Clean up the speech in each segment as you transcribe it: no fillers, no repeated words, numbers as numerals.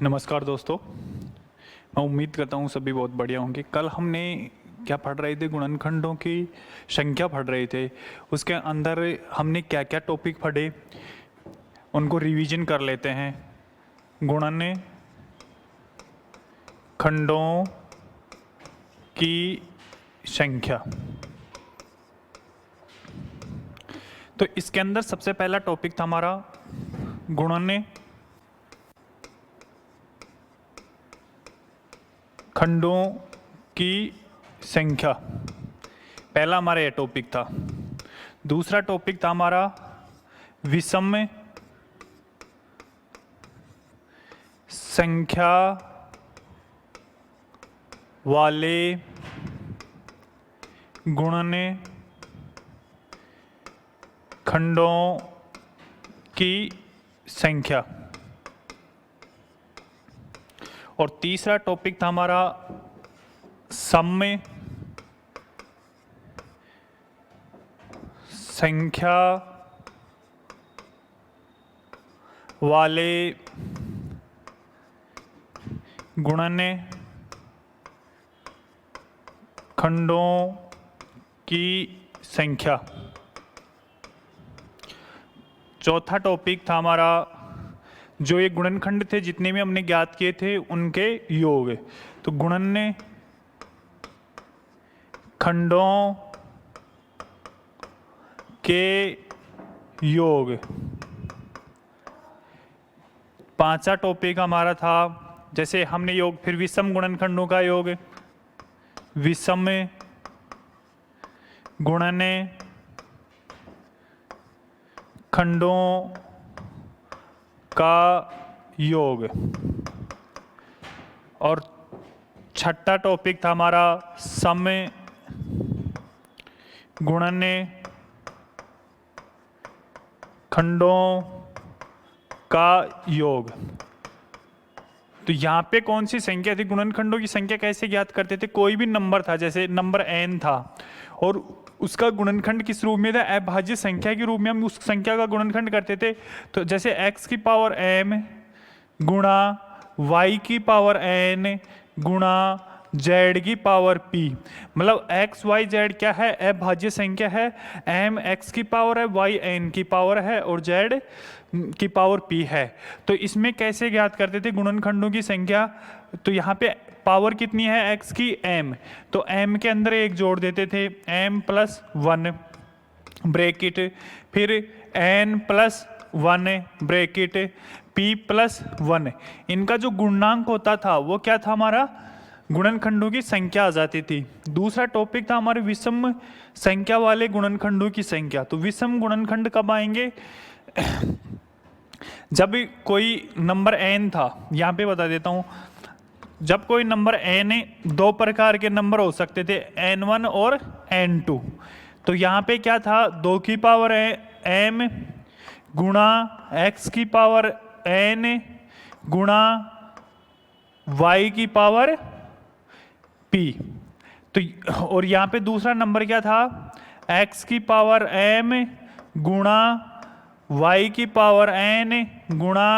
नमस्कार दोस्तों। मैं उम्मीद करता हूँ सभी बहुत बढ़िया होंगे। कल हमने क्या पढ़ रहे थे, गुणनखंडों की संख्या पढ़ रहे थे। उसके अंदर हमने क्या क्या टॉपिक पढ़े उनको रिवीजन कर लेते हैं। गुणन खंडों की संख्या। तो इसके अंदर सबसे पहला टॉपिक था हमारा गुणन खंडों की संख्या। पहला हमारा ये टॉपिक था। दूसरा टॉपिक था हमारा विषम संख्या वाले गुणन खंडों की संख्या। और तीसरा टॉपिक था हमारा सम संख्या वाले गुणन खंडों की संख्या। चौथा टॉपिक था हमारा जो ये गुणनखंड थे जितने भी हमने ज्ञात किए थे उनके योग। तो गुणन खंडों के योग। पांचवा टॉपिक हमारा था जैसे हमने योग, फिर विषम गुणनखंडों का योग, विषम गुणन खंडों का योग। और छठा टॉपिक था हमारा सम गुणन खंडों का योग। तो यहाँ पे कौन सी संख्या थी? गुणनखंडों की संख्या कैसे ज्ञात करते थे? कोई भी नंबर था, जैसे नंबर n था और उसका गुणनखंड किस रूप में था? अभाज्य संख्या के रूप में हम उस संख्या का गुणनखंड करते थे। तो जैसे x की पावर m गुणा y की पावर n गुणा z की पावर p। मतलब x y z क्या है? अभाज्य संख्या है। m x की पावर है, y n की पावर है और z की पावर p है। तो इसमें कैसे ज्ञात करते थे गुणनखंडों की संख्या? तो यहाँ पे पावर कितनी है x की? m। तो m के अंदर एक जोड़ देते थे, m प्लस 1 ब्रैकेट, फिर n plus 1 bracket, p plus 1। इनका जो गुणनांक होता था वो क्या था? हमारा गुणनखंडों की संख्या आ जाती थी। दूसरा टॉपिक था हमारे विषम संख्या वाले गुणनखंडों की संख्या। तो विषम गुणनखंड कब आएंगे? जब कोई नंबर n था, यहाँ पे बता देता हूँ, जब कोई नंबर n, दो प्रकार के नंबर हो सकते थे, n1 और n2। तो यहाँ पे क्या था? 2 की पावर m गुणा x की पावर n गुणा y की पावर p। तो और यहाँ पे दूसरा नंबर क्या था? x की पावर m गुणा y की पावर n गुणा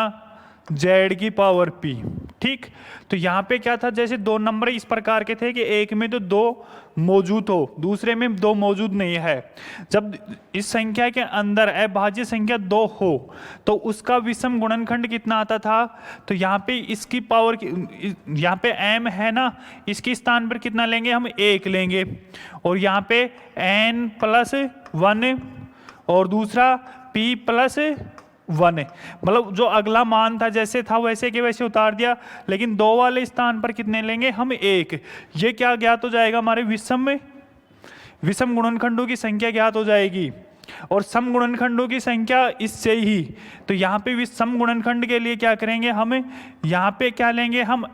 z की पावर p। ठीक। तो यहाँ पे क्या था? जैसे दो नंबर इस प्रकार के थे कि एक में तो 2 मौजूद हो, दूसरे में 2 मौजूद नहीं है। जब इस संख्या के अंदर अभाज्य संख्या 2 हो तो उसका विषम गुणनखंड कितना आता था? तो यहाँ पे इसकी पावर, यहाँ पे m है ना, इसके स्थान पर कितना लेंगे हम? 1 लेंगे। और यहाँ पे n प्लस 1 और दूसरा p प्लस 1। मतलब जो अगला मान था जैसे था वैसे के वैसे उतार दिया, लेकिन 2 वाले स्थान पर कितने लेंगे हम? 1। ये क्या ज्ञात हो जाएगा? हमारे विषम गुणनखंडों की संख्या ज्ञात हो जाएगी। और सम गुणनखंडों की संख्या इससे ही। तो यहाँ पे विषम गुणनखंड के लिए क्या करेंगे हम? यहाँ पे क्या लेंगे हम?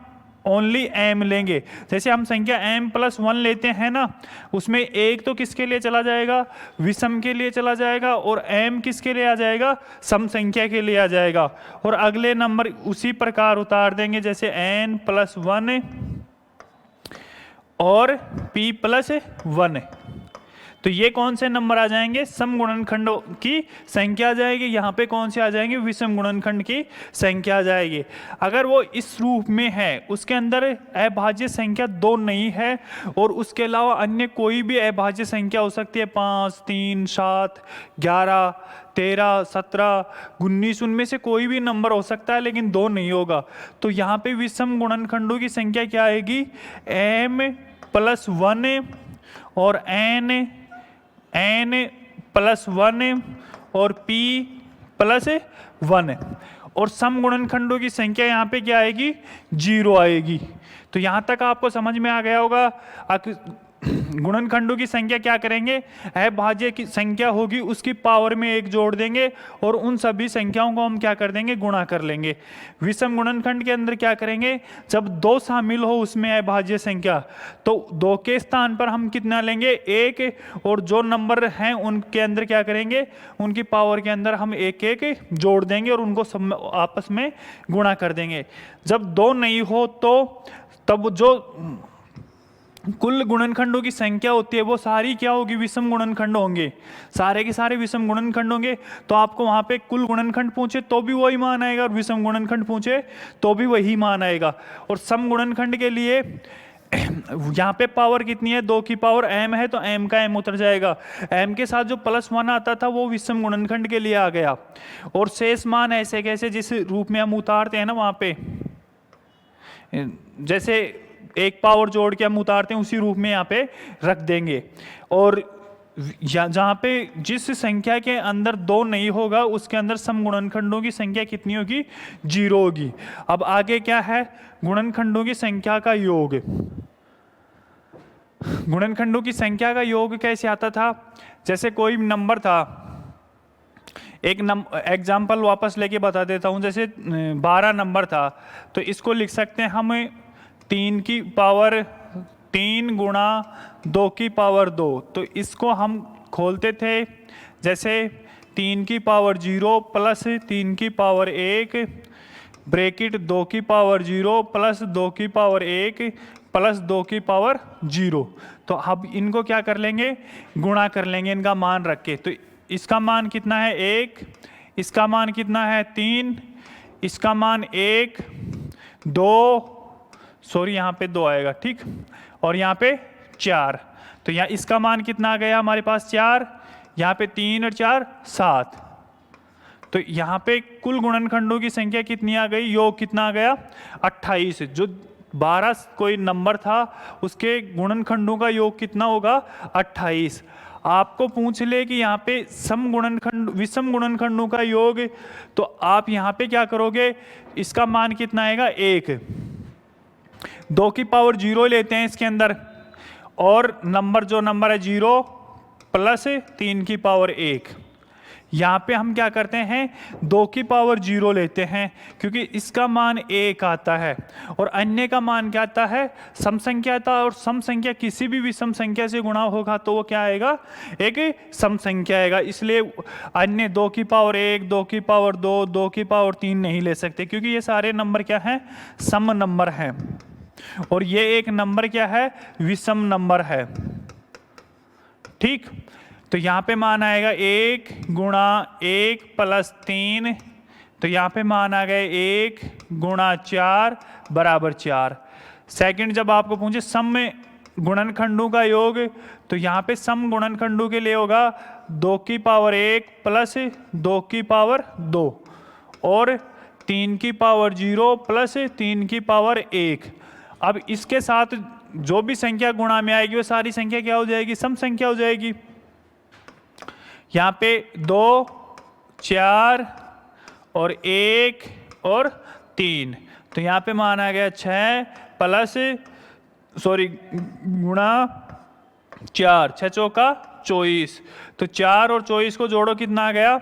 ओनली m लेंगे। जैसे हम संख्या m प्लस 1 लेते हैं ना, उसमें एक तो किसके लिए चला जाएगा? विषम के लिए चला जाएगा। और m किसके लिए आ जाएगा? सम संख्या के लिए आ जाएगा। और अगले नंबर उसी प्रकार उतार देंगे, जैसे n प्लस 1 और p प्लस 1। तो तो ये कौन से नंबर आ जाएंगे, सम गुणनखंडों की संख्या आ जाएगी। यहाँ पे कौन से आ जाएंगे, विषम गुणनखंड की संख्या आ जाएगी। अगर वो इस रूप में है, उसके अंदर अभाज्य संख्या 2 नहीं है और उसके अलावा अन्य कोई भी अभाज्य संख्या हो सकती है, 5, 3, 7, 11, 13, 17, 19, उनमें से कोई भी नंबर हो सकता है, लेकिन 2 नहीं होगा। तो यहाँ पे विषम गुणनखंडों की संख्या क्या आएगी, m+1 और n+1 और p+1। और सम गुणनखंडों की संख्या यहाँ पे क्या आएगी, 0 आएगी। तो यहाँ तक आपको समझ में आ गया होगा। गुणनखंडों की संख्या क्या करेंगे, अभाज्य की संख्या होगी उसकी पावर में 1 जोड़ देंगे और उन सभी संख्याओं को हम क्या कर देंगे, गुणा कर लेंगे। विषम गुणनखंड के अंदर क्या करेंगे, जब 2 शामिल हो उसमें अभाज्य संख्या, तो 2 के स्थान पर हम कितना लेंगे, 1, और जो नंबर हैं उनके अंदर क्या करेंगे, उनकी पावर के अंदर हम 1 जोड़ देंगे और उनको आपस में गुणा कर देंगे। जब 2 नहीं हो तो तब जो कुल गुणनखंडों की संख्या होती है वो सारी क्या होगी, विषम गुणनखंड होंगे, सारे के सारे विषम गुणनखंड होंगे। तो आपको वहां पे कुल गुणनखंड पूछे तो भी वही मान आएगा और विषम गुणनखंड पूछे तो भी वही मान आएगा। और सम गुणनखंड के लिए यहाँ पे पावर कितनी है, 2 की पावर m है, तो m का m उतर जाएगा। m के साथ जो +1 आता था वो विषम गुणनखंड के लिए आ गया। और शेष मान ऐसे कैसे, जिस रूप में हम उतारते हैं ना वहां पे, जैसे 1 पावर जोड़ के हम उतारते हैं उसी रूप में यहाँ पे रख देंगे। और जहाँ पे जिस संख्या के अंदर 2 नहीं होगा उसके अंदर सम गुणनखंडों की संख्या कितनी होगी, 0 होगी। अब आगे क्या है, गुणनखंडों की संख्या का योग। गुणनखंडों की संख्या का योग कैसे आता था, जैसे कोई नंबर था, एक एग्जाम्पल वापस लेके बता देता हूँ। जैसे 12 नंबर था तो इसको लिख सकते हैं हम 3 की पावर 3 गुणा 2 की पावर 2। तो इसको हम खोलते थे जैसे 3 की पावर 0 प्लस 3 की पावर 1 ब्रैकेट 2 की पावर 0 प्लस 2 की पावर 1 प्लस 2 की पावर 0। तो अब इनको क्या कर लेंगे, गुणा कर लेंगे इनका मान रख के। तो इसका मान कितना है 1, इसका मान कितना है 3, इसका मान 1, 2, सॉरी यहाँ पे 2 आएगा, ठीक, और यहाँ पे 4। तो यहाँ इसका मान कितना आ गया हमारे पास 4, यहाँ पे 3 और 4 7। तो यहाँ पे कुल गुणनखंडों की संख्या कितनी आ गई, योग कितना आ गया 28। जो 12 कोई नंबर था उसके गुणनखंडों का योग कितना होगा 28। आपको पूछ ले कि यहाँ पे सम गुणनखंड विषम गुणनखंडों का योग, तो आप यहाँ पे क्या करोगे, इसका मान कितना आएगा 1, 2 की पावर 0 लेते हैं इसके अंदर, और नंबर जो नंबर है 0 प्लस 3 की पावर 1। यहाँ पे हम क्या करते हैं 2 की पावर 0 लेते हैं क्योंकि इसका मान 1 आता है और अन्य का मान क्या आता है, सम संख्या आता है। और सम संख्या किसी भी विषम संख्या से गुणा होगा तो वो क्या आएगा, एक सम संख्या आएगा। इसलिए अन्य 2 की पावर 1, 2 की पावर 2, 2 की पावर 3 नहीं ले सकते क्योंकि ये सारे नंबर क्या हैं, सम नंबर हैं। और ये एक नंबर क्या है, विषम नंबर है, ठीक। तो यहाँ पे मान आएगा 1 गुणा 1 प्लस 3, तो यहाँ पे मान आ गए 1 गुणा 4 बराबर 4। सेकंड, जब आपको पूछे सम में गुणनखंडों का योग, तो यहाँ पे सम गुणनखंडों के लिए होगा 2 की पावर 1 प्लस 2 की पावर 2 और 3 की पावर 0 प्लस 3 की पावर 1। अब इसके साथ जो भी संख्या गुणा में आएगी वो सारी संख्या क्या हो जाएगी, सम संख्या हो जाएगी। यहाँ पे 2, 4 और 1 और 3, तो यहाँ पे मान आ गया 6 प्लस गुणा 4, 6 चौका 24। तो 4 और 24 को जोड़ो कितना आ गया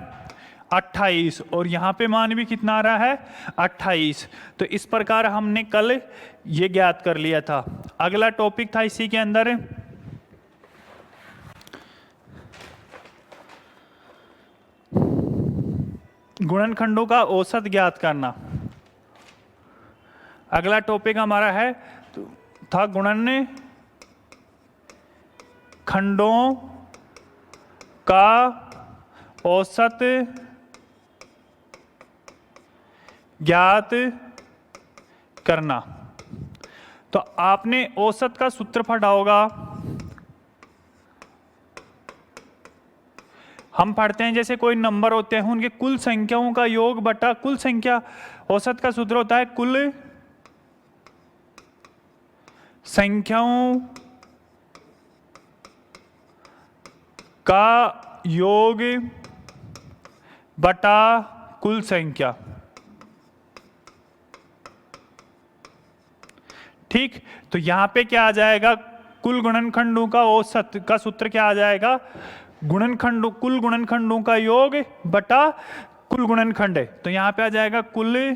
28, और यहाँ पे मान भी कितना आ रहा है 28। तो इस प्रकार हमने कल ये ज्ञात कर लिया था। अगला टॉपिक था इसी के अंदर गुणनखंडों का औसत ज्ञात करना। अगला टॉपिक हमारा है था गुणनखंडों का औसत ज्ञात करना। तो आपने औसत का सूत्र पढ़ा होगा, हम पढ़ते हैं जैसे कोई नंबर होते हैं उनके कुल संख्याओं का योग बटा कुल संख्या। औसत का सूत्र होता है कुल संख्याओं का योग बटा कुल संख्या। ठीक, तो यहां पे क्या आ जाएगा, कुल गुणनखंडों का औसत का सूत्र क्या आ जाएगा, कुल गुणनखंडों का योग बटा कुल गुणनखंड है। तो यहां पे आ जाएगा कुल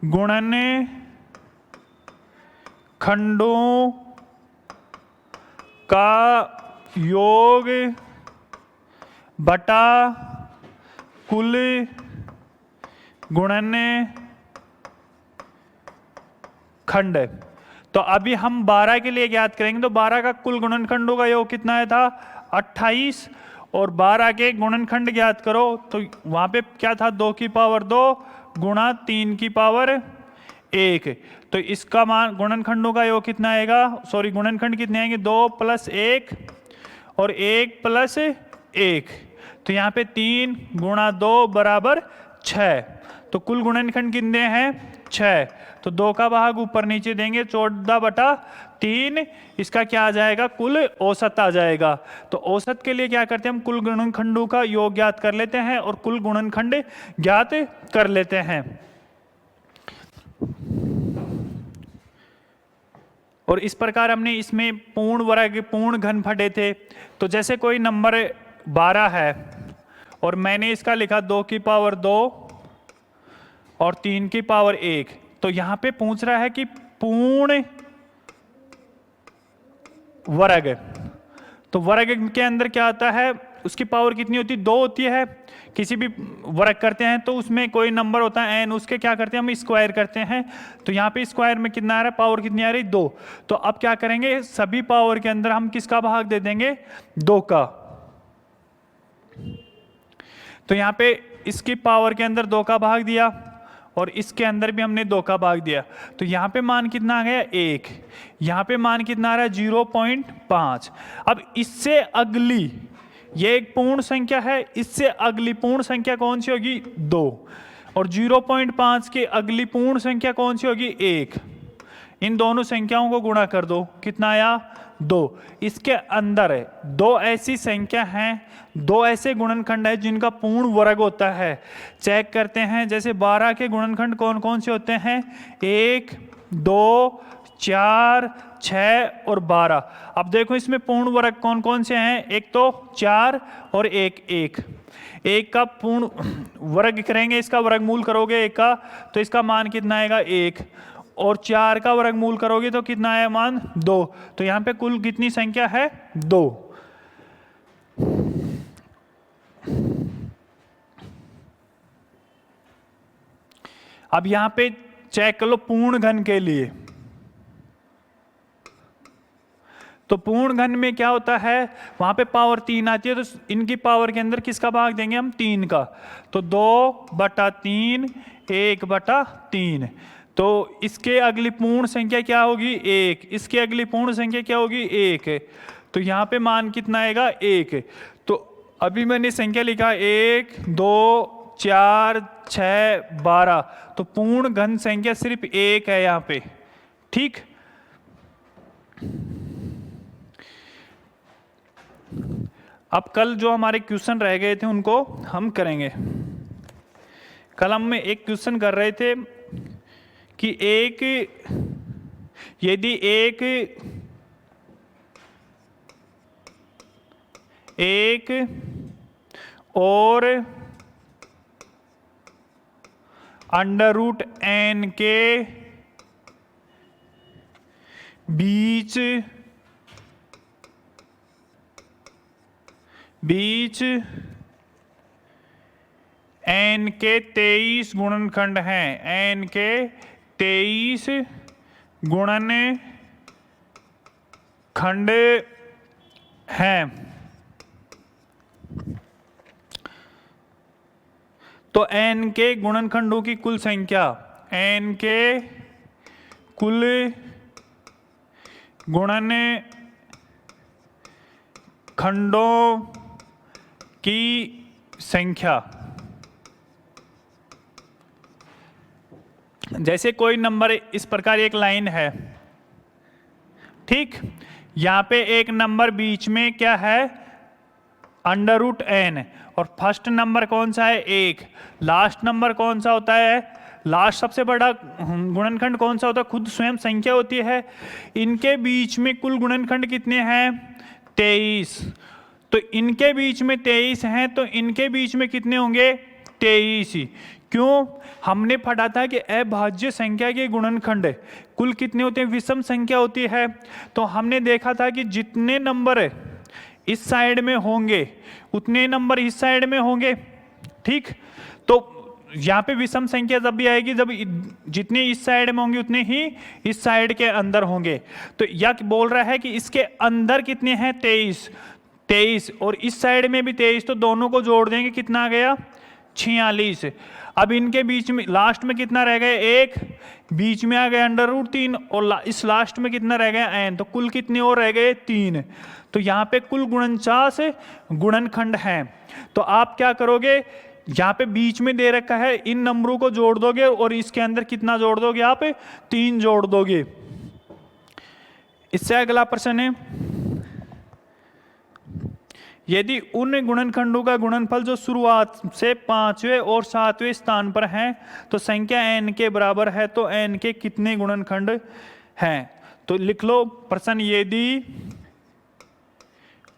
गुणनखंडों का योग बटा कुल गुणनखंड। तो अभी हम 12 के लिए ज्ञात करेंगे। तो 12 का कुल गुणनखंडों का योग कितना है था 28, और 12 के गुणनखंड ज्ञात करो। तो वहां पे क्या था 2 की पावर 2 गुणा 3 की पावर 1। तो इसका मान गुणनखंडों का योग कितना आएगा, सॉरी गुणनखंड कितने आएंगे 2 + 1 और 1 + 1। तो यहाँ पे 3 × 2 = 6। तो कुल गुणनखंड कितने हैं 6। तो 2 का भाग ऊपर नीचे देंगे 14/3। इसका क्या आ जाएगा कुल औसत आ जाएगा। तो औसत के लिए क्या करते हैं हम कुल गुणनखंडों का योग ज्ञात कर लेते हैं और कुल गुणनखंड ज्ञात कर लेते हैं। और इस प्रकार हमने इसमें पूर्ण वर्ग पूर्ण घन पढ़े थे। तो जैसे कोई नंबर 12 है और मैंने इसका लिखा 2 की पावर 2 और 3 की पावर 1। तो यहां पे पूछ रहा है कि पूर्ण वर्ग। तो वर्ग के अंदर क्या आता है, उसकी पावर कितनी होती है 2 होती है। किसी भी वर्ग करते हैं तो उसमें कोई नंबर होता है n, उसके क्या करते हैं हम स्क्वायर करते हैं। तो यहाँ पे स्क्वायर में कितना आ रहा है, पावर कितनी आ रही 2। तो अब क्या करेंगे सभी पावर के अंदर हम किसका भाग दे देंगे 2 का। तो यहाँ पे इसकी पावर के अंदर 2 का भाग दिया और इसके अंदर भी हमने 2 का भाग दिया। तो यहाँ पे मान कितना आ गया 1, यहाँ पे मान कितना आ रहा है 0.5। अब इससे अगली, ये एक पूर्ण संख्या है, इससे अगली पूर्ण संख्या कौन सी होगी 2, और 0.5 की अगली पूर्ण संख्या कौन सी होगी 1। इन दोनों संख्याओं को गुणा कर दो, कितना आया 2। इसके अंदर 2 ऐसी संख्या हैं, 2 ऐसे गुणनखंड है जिनका पूर्ण वर्ग होता है। चेक करते हैं, जैसे 12 के गुणनखंड कौन कौन से होते हैं 1 2 4 6 और 12। अब देखो इसमें पूर्ण वर्ग कौन कौन से हैं, एक तो 4 और 1 1 का पूर्ण वर्ग करेंगे, इसका वर्गमूल करोगे 1 का तो इसका मान कितना आएगा 1, और 4 का वर्गमूल करोगे तो कितना आया मान 2। तो यहाँ पे कुल कितनी संख्या है 2। अब यहां पे चेक कर लो पूर्ण घन के लिए। तो पूर्ण घन में क्या होता है, वहां पे पावर 3 आती है, तो इनकी पावर के अंदर किसका भाग देंगे हम 3 का। तो 2/3 1/3। तो इसके अगली पूर्ण संख्या क्या होगी 1, इसकी अगली पूर्ण संख्या क्या होगी 1। तो यहाँ पे मान कितना आएगा 1। तो अभी मैंने संख्या लिखा 1 2 4 6 12। तो पूर्ण घन संख्या सिर्फ 1 है यहाँ पे। ठीक, अब कल जो हमारे क्वेश्चन रह गए थे उनको हम करेंगे। कल हम में एक क्वेश्चन कर रहे थे कि यदि एक और √n के बीच n के 23 गुणनखंड हैं, n के 23 गुणनखंड हैं, तो n के गुणनखंडों की कुल संख्या, n के कुल गुणनखंडों की संख्या। जैसे कोई नंबर इस प्रकार एक लाइन है, ठीक, यहां पे एक नंबर बीच में क्या है, √n, और फर्स्ट नंबर कौन सा है, 1। लास्ट नंबर कौन सा होता है, लास्ट सबसे बड़ा गुणनखंड कौन सा होता है, खुद स्वयं संख्या होती है। इनके बीच में कुल गुणनखंड कितने हैं, 23। तो इनके बीच में 23 हैं, तो इनके बीच में कितने होंगे, 23 ही। क्यों, हमने पढ़ा था कि अभाज्य संख्या के गुणनखंड कुल कितने होते हैं, विषम संख्या होती है। तो हमने देखा था कि जितने नंबर इस साइड में होंगे उतने नंबर इस साइड में होंगे, ठीक। तो यहाँ पे विषम संख्या जब भी आएगी, जब जितने इस साइड में होंगे उतने ही इस साइड के अंदर होंगे। तो यह बोल रहा है कि इसके अंदर कितने हैं, 23, और इस साइड में भी 23, तो दोनों को जोड़ देंगे, कितना आ गया, 46। अब इनके बीच में लास्ट में कितना रह गया, 1, बीच में आ गया √3, और इस लास्ट में कितना रह गया, n। तो कुल कितने और रह गए, 3। तो यहाँ पे कुल 49 गुणनखंड हैं। तो आप क्या करोगे, यहाँ पे बीच में दे रखा है, इन नंबरों को जोड़ दोगे और इसके अंदर कितना जोड़ दोगे आप, 3 जोड़ दोगे। इससे अगला प्रश्न है, यदि उन गुणनखंडों का गुणनफल जो शुरुआत से 5वें और 7वें स्थान पर हैं तो संख्या n के बराबर है, तो n के कितने गुणनखंड हैं। तो लिख लो प्रश्न, यदि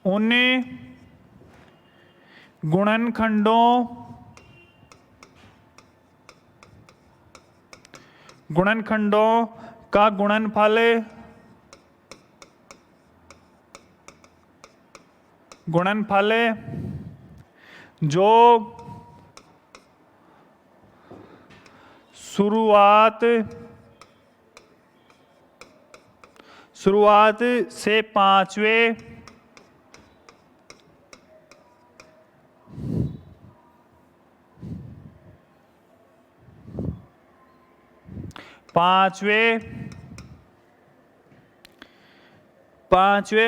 उन गुणनखंडों का गुणनफल जो शुरुआत से 5वें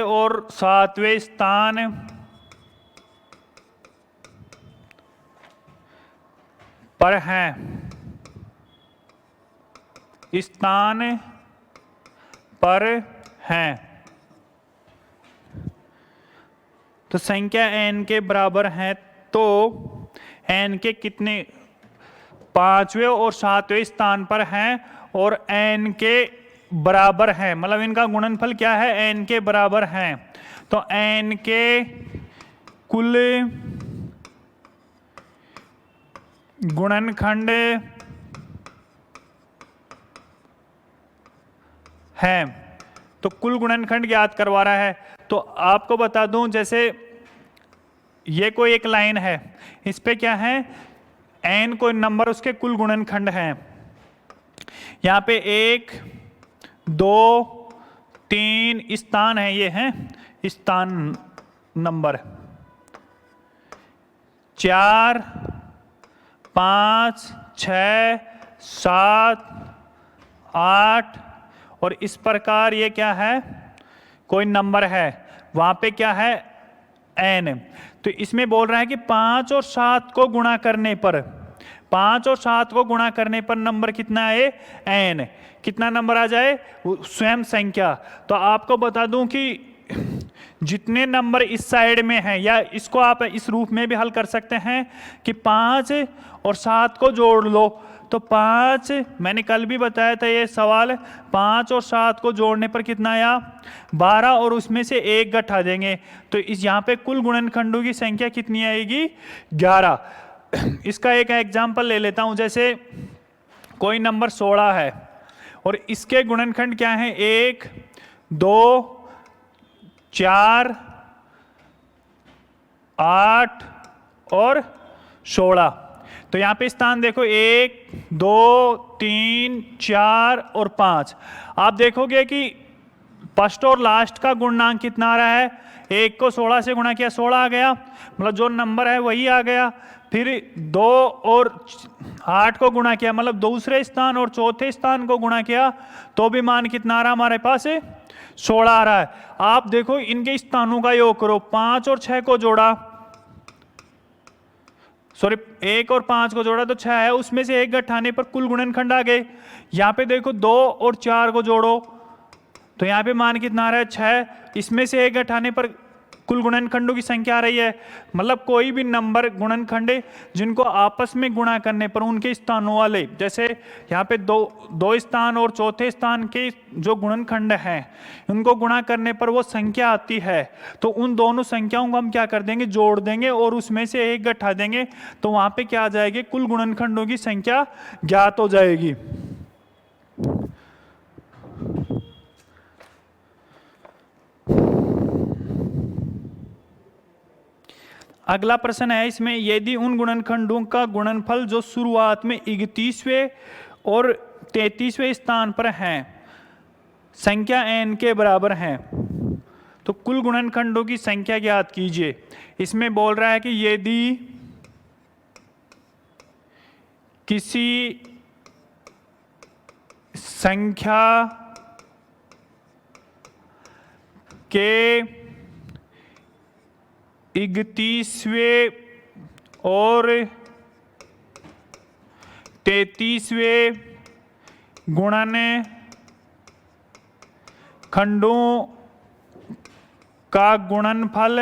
और 7वें स्थान पर हैं, तो संख्या n के बराबर है, तो n के कितने 5वें और 7वें स्थान पर हैं और n के बराबर हैं, मतलब इनका गुणनफल क्या है, n के बराबर हैं। तो n के कुल गुणनखंड हैं, तो कुल गुणनखंड ज्ञात करवा रहा है। तो आपको बता दूं, जैसे ये कोई एक लाइन है, इस पे क्या है, n कोई नंबर, उसके कुल गुणनखंड हैं। यहाँ पे 1, 2, 3 स्थान है, ये हैं स्थान नंबर, 4, 5, 6, 7, 8, और इस प्रकार ये क्या है, कोई नंबर है, वहां पे क्या है, n। तो इसमें बोल रहा है कि 5 और 7 को गुणा करने पर, 5 और 7 को गुणा करने पर नंबर कितना है, n। कितना नंबर आ जाए, स्वयं संख्या। तो आपको बता दूं कि जितने नंबर इस साइड में हैं, या इसको आप इस रूप में भी हल कर सकते हैं कि 5 और 7 को जोड़ लो। तो 5, मैंने कल भी बताया था ये सवाल, 5 और 7 को जोड़ने पर कितना आया, 12, और उसमें से 1 घटा देंगे। तो इस यहाँ पे कुल गुणनखंडों की संख्या कितनी आएगी, 11। इसका एक एग्जाम्पल ले लेता हूं, जैसे कोई नंबर 16 है और इसके गुणनखंड क्या है, 1, 2, 4, 8 और 16। तो यहाँ पे स्थान देखो, 1, 2, 3, 4 और 5। आप देखोगे कि फर्स्ट और लास्ट का गुणनांक कितना आ रहा है, 1 को 16 से गुणा किया 16 आ गया, मतलब जो नंबर है वही आ गया। फिर 2 और 8 को गुणा किया, मतलब दूसरे स्थान और चौथे स्थान को गुणा किया तो भी मान कितना आ रहा हमारे पास 16 आ रहा है। आप देखो इनके स्थानों का योग करो, 5 और 6 को जोड़ा, सॉरी 1 और 5 को जोड़ा तो 6 है, उसमें से 1 घटाने पर कुल गुणनखंड आ गए। यहाँ पे देखो 2 और 4 को जोड़ो तो यहाँ पे मान कितना आ रहा है 6, इसमें से 1 घटाने पर कुल गुणनखंडों की संख्या आ रही है। मतलब कोई भी नंबर गुणनखंड जिनको आपस में गुणा करने पर उनके स्थानों वाले, जैसे यहाँ पे दो स्थान और चौथे स्थान के जो गुणनखंड हैं उनको गुणा करने पर वो संख्या आती है, तो उन दोनों संख्याओं को हम क्या कर देंगे, जोड़ देंगे और उसमें से 1 घटा देंगे तो वहाँ पे क्या आ जाएगी, कुल गुणनखंडों की संख्या ज्ञात हो जाएगी। अगला प्रश्न है इसमें, यदि उन गुणनखंडों का गुणनफल जो शुरुआत में 31वें और 33वें स्थान पर हैं संख्या n के बराबर हैं तो कुल गुणनखंडों की संख्या ज्ञात कीजिए। इसमें बोल रहा है कि यदि किसी संख्या के 31वें और 33वें गुणनखंडों का गुणनफल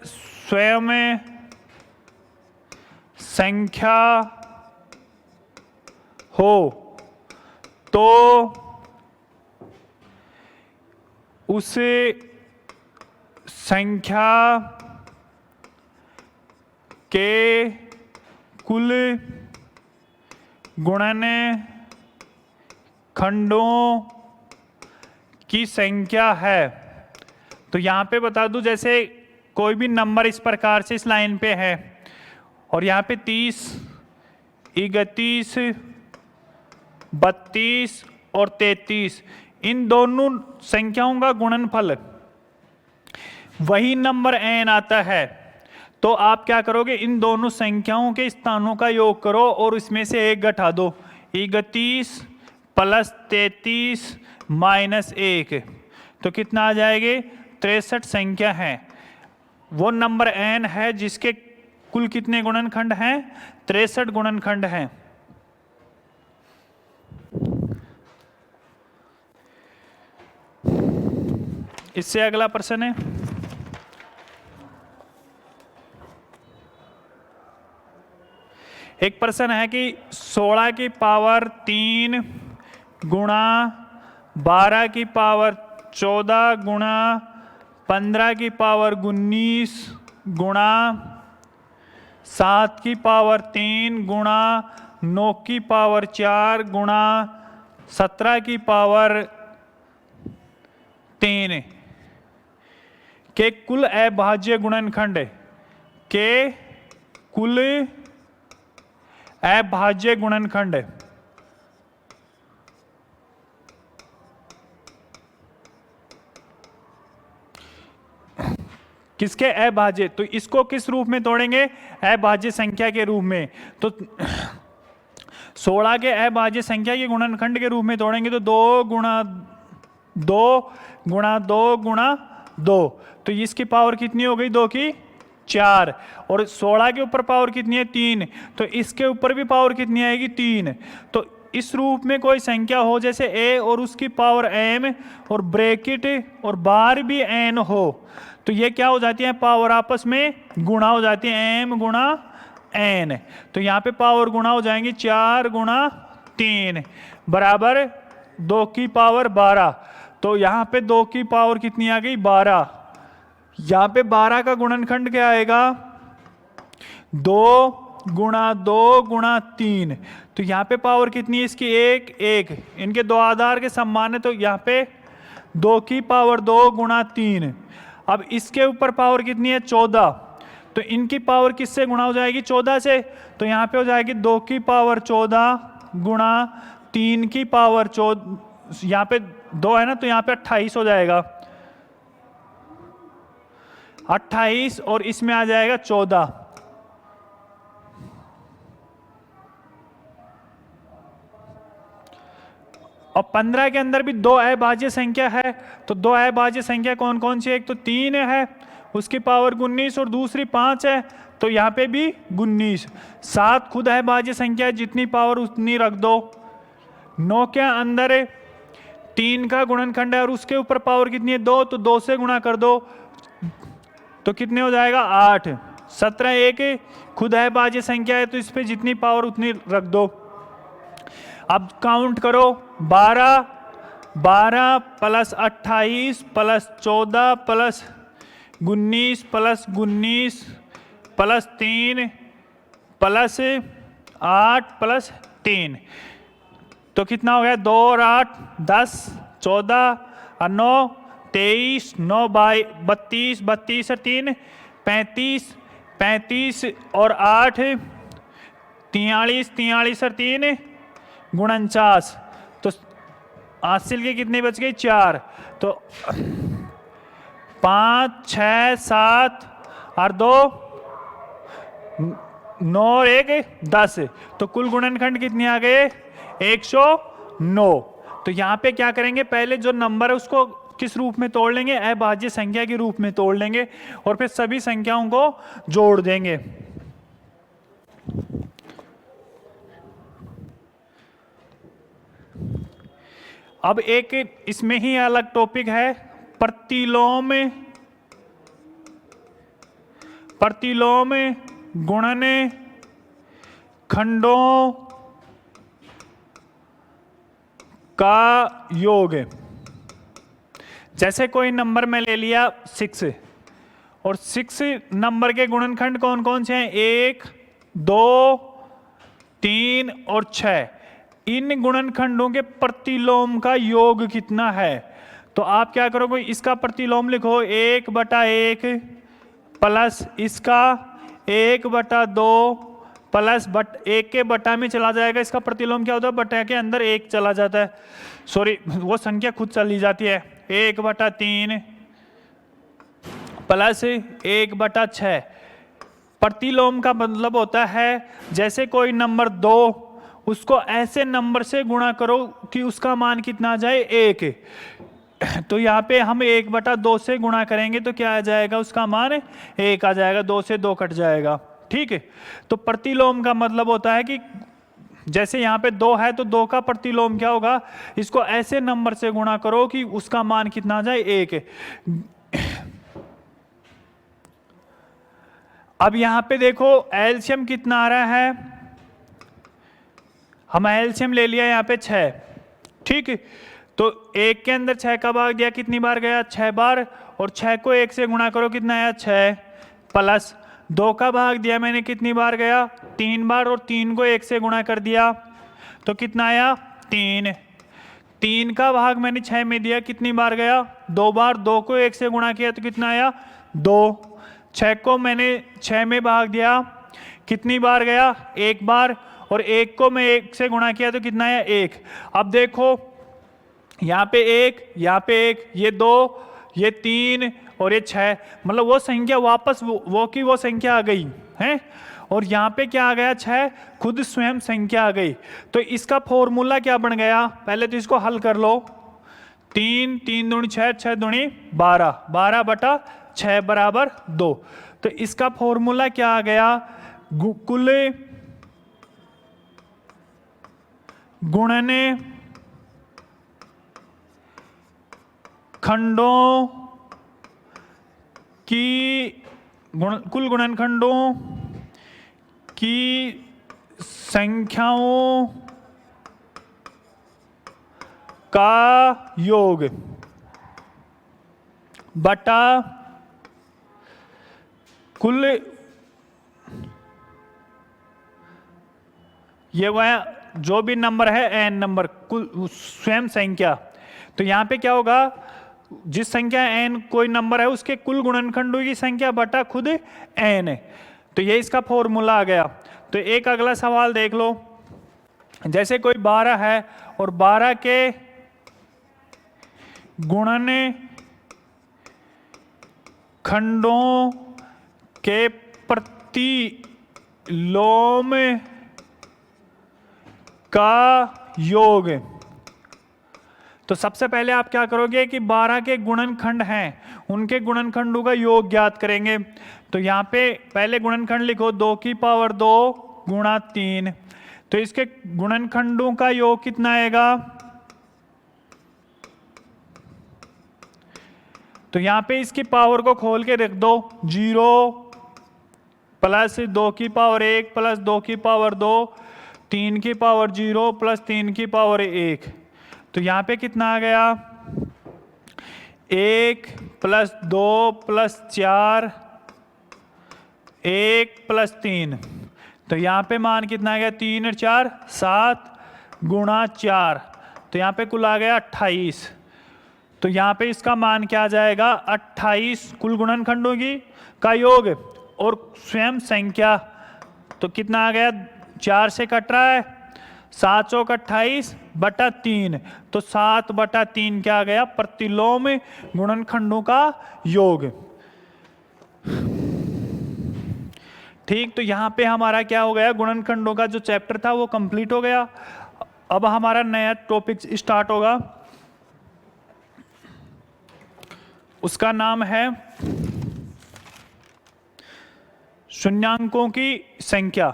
स्वयं संख्या हो तो उस संख्या के कुल गुणनखंडों की संख्या है। तो यहाँ पे बता दूं, जैसे कोई भी नंबर इस प्रकार से इस लाइन पे है और यहाँ पे 30, 31, 32 और 33, इन दोनों संख्याओं का गुणनफल वही नंबर n आता है, तो आप क्या करोगे, इन दोनों संख्याओं के स्थानों का योग करो और इसमें से 1 घटा दो, 31 प्लस 33 माइनस 1, तो कितना आ जाएगा, 63 संख्या है। वो नंबर n है जिसके कुल कितने गुणनखंड हैं, 63 गुणनखंड हैं। इससे अगला प्रश्न है, एक प्रश्न है कि 16 की पावर 3 गुणा 12 की पावर 14 गुणा 15 की पावर 19 गुणा 7 की पावर 3 गुणा 9 की पावर 4 गुणा 17 की पावर 3 के कुल अभाज्य गुणनखंड के कुल अभाज्य गुणनखंड किसके अभाज्य, तो इसको किस रूप में तोड़ेंगे, अभाज्य संख्या के रूप में। तो 16 के अभाज्य संख्या के गुणनखंड के रूप में तोड़ेंगे तो 2 गुणा 2 गुणा 2 गुणा 2, तो इसकी पावर कितनी हो गई, 2 की 4, और 16 के ऊपर पावर कितनी है, 3, तो इसके ऊपर भी पावर कितनी आएगी, 3। तो इस रूप में कोई संख्या हो जैसे a और उसकी पावर m और ब्रैकेट और बार भी n हो, तो ये क्या हो जाती है, पावर आपस में गुणा हो जाती है, m गुणा n। तो यहाँ पे पावर गुणा हो जाएंगी, 4 गुणा 3 बराबर 2 की पावर 12। तो यहाँ पे 2 की पावर कितनी आ गई, 12। यहाँ पे 12 का गुणनखंड क्या आएगा, 2 गुणा 2 गुणा 3, तो यहाँ पे पावर कितनी है इसकी, 1 1, इनके दो आधार के समान है, तो यहाँ पे 2 की पावर 2 गुणा 3। अब इसके ऊपर पावर कितनी है, 14, तो इनकी पावर किससे गुणा हो जाएगी, 14 से, तो यहाँ पे हो जाएगी 2 की पावर 14 गुणा 3 की पावर 14, यहाँ पे 2 है ना, तो यहाँ पे 28 हो जाएगा, 28 और इसमें आ जाएगा 14। और 15 के अंदर भी 2 अभाज्य संख्या है, तो 2 अभाज्य संख्या कौन कौन सी है? एक तो 3 है, उसकी पावर 19, और दूसरी 5 है, तो यहाँ पे भी 19। 7 खुद अभाज्य संख्या है, जितनी पावर उतनी रख दो। 9 के अंदर 3 का गुणनखंड है और उसके ऊपर पावर कितनी है? 2, तो 2 से गुणा कर दो, तो कितने हो जाएगा? 8। 17 एक खुद अभाज्य संख्या है, तो इस पे जितनी पावर उतनी रख दो। अब काउंट करो, 12 plus 28 plus 14 plus 19 plus 19 plus 3 plus 8 plus 3, तो कितना हो गया? 2 और 8 10, 14 और 9 23, 9 बाई 32, 32 और 3 35, 35 और 8 43, 43 और 3 49, तो हासिल के कितने बच गए? 4, तो 5 6 7 और 2 9 और 1 10, तो कुल गुणनखंड कितने आ गए? 109। तो यहाँ पे क्या करेंगे? पहले जो नंबर है उसको किस रूप में तोड़ लेंगे? अभाज्य संख्या के रूप में तोड़ लेंगे, और फिर सभी संख्याओं को जोड़ देंगे। अब एक इसमें ही अलग टॉपिक है, प्रतिलोम गुणन खंडों का योग। जैसे कोई नंबर में ले लिया 6, और 6 नंबर के गुणनखंड कौन कौन से हैं? 1 2 3 और 6। इन गुणनखंडों के प्रतिलोम का योग कितना है? तो आप क्या करोगे? इसका प्रतिलोम लिखो, 1/1 प्लस इसका 1/2 प्लस 1 के बटा में चला जाएगा। इसका प्रतिलोम क्या होता है? बटा के अंदर 1 चला जाता है, सॉरी वो संख्या खुद चली जाती है। 1/3 प्लस 1/6। प्रतिलोम का मतलब होता है जैसे कोई नंबर 2, उसको ऐसे नंबर से गुणा करो कि उसका मान कितना आ जाए? 1। तो यहाँ पे हम 1/2 से गुणा करेंगे तो क्या आ जाएगा? उसका मान 1 आ जाएगा, 2 से 2 कट जाएगा। ठीक है, तो प्रतिलोम का मतलब होता है कि जैसे यहाँ पे 2 है, तो 2 का प्रतिलोम क्या होगा? इसको ऐसे नंबर से गुणा करो कि उसका मान कितना आ जाए? 1। अब यहाँ पे देखो एलसीएम कितना आ रहा है? हम एलसीएम ले लिया यहाँ पे 6। ठीक है, तो 1 के अंदर 6 का भाग दिया, कितनी बार गया? 6 बार, और 6 को 1 से गुणा करो, कितना आया? 6, प्लस 2 का भाग दिया मैंने, कितनी बार गया? 3 बार, और 3 को 1 से गुणा कर दिया, तो कितना आया? 3। 3 का भाग मैंने 6 में दिया, कितनी बार गया? 2 बार। 2 को 1 से गुणा किया तो कितना आया? 2। 6 को मैंने 6 में भाग दिया, कितनी बार गया? 1 बार, और 1 को मैं 1 से गुणा किया तो कितना आया? 1। अब देखो यहाँ पे 1, यहाँ पे 1, ये 2, ये 3 और ये 6, मतलब वो संख्या वापस वो की वो संख्या आ गई है। और यहाँ पे क्या आ गया? 6 खुद स्वयं संख्या आ गई। तो इसका फॉर्मूला क्या बन गया? पहले तो इसको हल कर लो। 3 3 दूनी 6, 6 दूनी 12, 12/6 बराबर 2। तो इसका फॉर्मूला क्या आ गया? कुल गुणन खंडों की कुल गुणनखंडों की संख्याओं का योग बटा कुल, ये वह जो भी नंबर है n नंबर, कुल स्वयं संख्या। तो यहाँ पे क्या होगा? जिस संख्या n कोई नंबर है उसके कुल गुणनखंडों की संख्या बटा खुद n। तो ये इसका फॉर्मूला आ गया। तो एक अगला सवाल देख लो, जैसे कोई 12 है और 12 के गुणन खंडों के प्रतिलोम का योग। तो सबसे पहले आप क्या करोगे कि 12 के गुणनखंड हैं, उनके गुणनखंडों का योग ज्ञात करेंगे। तो यहाँ पे पहले गुणनखंड लिखो 2 की पावर 2 गुणा 3। तो इसके गुणनखंडों का योग कितना आएगा? तो यहाँ पे इसकी पावर को खोल के रख दो, 0 प्लस 2 की पावर 1 प्लस 2 की पावर 2, 3 की पावर 0 प्लस 3 की पावर 1। तो यहाँ पे कितना आ गया? 1 प्लस 2 प्लस 4, 1 प्लस 3। तो यहाँ पे मान कितना आ गया? 3 और 4 7 गुणा 4। तो यहाँ पे कुल आ गया 28। तो यहाँ पे इसका मान क्या आ जाएगा? 28 कुल गुणनखंडों की का योग और स्वयं संख्या। तो कितना आ गया? 4 से कट रहा है, 7 चौक 28 बटा 3। तो 7 बटा 3 क्या आ गया? प्रतिलोम गुणनखंडों का योग। ठीक, तो यहाँ पे हमारा क्या हो गया? गुणनखंडों का जो चैप्टर था वो कंप्लीट हो गया। अब हमारा नया टॉपिक स्टार्ट होगा, उसका नाम है शून्यांकों की संख्या।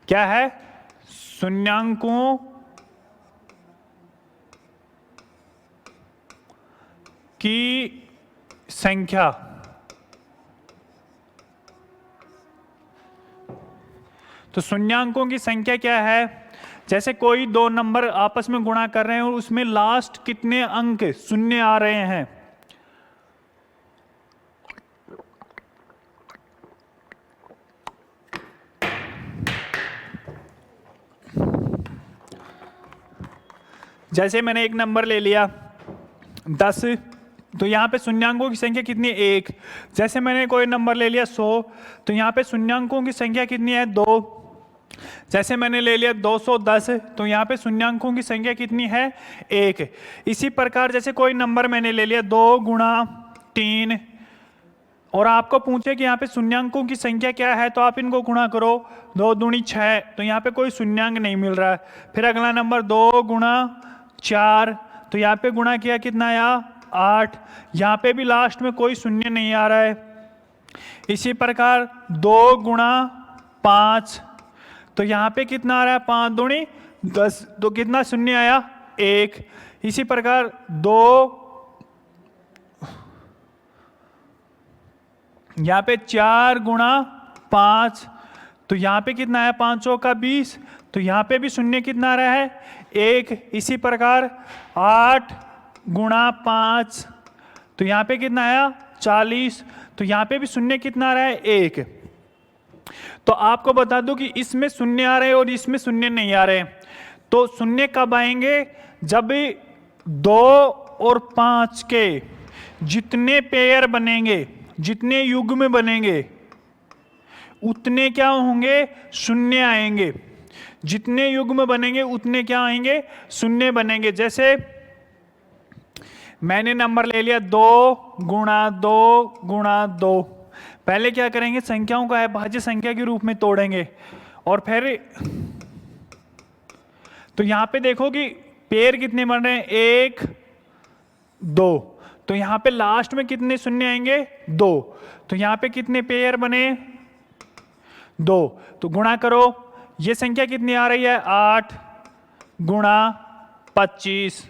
क्या है? शून्यांकों की संख्या। तो शून्यांकों की संख्या क्या है? जैसे कोई दो नंबर आपस में गुणा कर रहे हैं और उसमें लास्ट कितने अंक शून्य आ रहे हैं। जैसे मैंने एक नंबर ले लिया 10, तो यहाँ पे शून्यांकों की संख्या कितनी है? 1। जैसे मैंने कोई नंबर ले लिया 100, तो यहाँ पे शून्यांकों की संख्या कितनी है? 2। जैसे मैंने ले लिया 210, तो यहाँ पे शून्यांकों की संख्या कितनी है? 1। इसी प्रकार जैसे कोई नंबर मैंने ले लिया 2 गुणा 3 और आपको पूछे कि यहाँ पे शून्यांकों की संख्या क्या है, तो आप इनको गुणा करो, 2 दूनी 6। तो यहाँ पे कोई शून्यांक नहीं मिल रहा है। फिर अगला नंबर 2 गुणा 4, तो यहाँ पे गुणा किया कितना आया? 8। यहाँ पे भी लास्ट में कोई शून्य नहीं आ रहा है। इसी प्रकार 2 गुणा 5, तो यहाँ पे कितना आ रहा है? 5 दूनी 10, तो कितना शून्य आया? 1। इसी प्रकार 2 यहाँ पे 4 गुणा 5, तो यहाँ पे कितना आया? 5 चौका 20, तो यहाँ पे भी शून्य कितना आ रहा है? 1। इसी प्रकार 8 गुणा 5, तो यहाँ पे कितना आया? 40, तो यहाँ पे भी शून्य कितना आ रहा है? 1। तो आपको बता दूं कि इसमें शून्य आ रहे हैं और इसमें शून्य नहीं आ रहे। तो शून्य कब आएंगे? जब 2 और 5 के जितने पेयर बनेंगे, जितने युग्म बनेंगे, उतने क्या होंगे? शून्य आएंगे। जितने युग्म बनेंगे उतने क्या आएंगे? शून्य बनेंगे। जैसे मैंने नंबर ले लिया 2 गुणा 2 गुणा 2। पहले क्या करेंगे? संख्याओं को अभाज्य संख्या के रूप में तोड़ेंगे और फिर तो यहां पे देखो कि पेयर कितने बन रहे हैं? 1 2। तो यहां पे लास्ट में कितने शून्य आएंगे? 2। तो यहां पे कितने पेयर बने? 2। तो गुणा करो, ये संख्या कितनी आ रही है? 8 गुणा 25,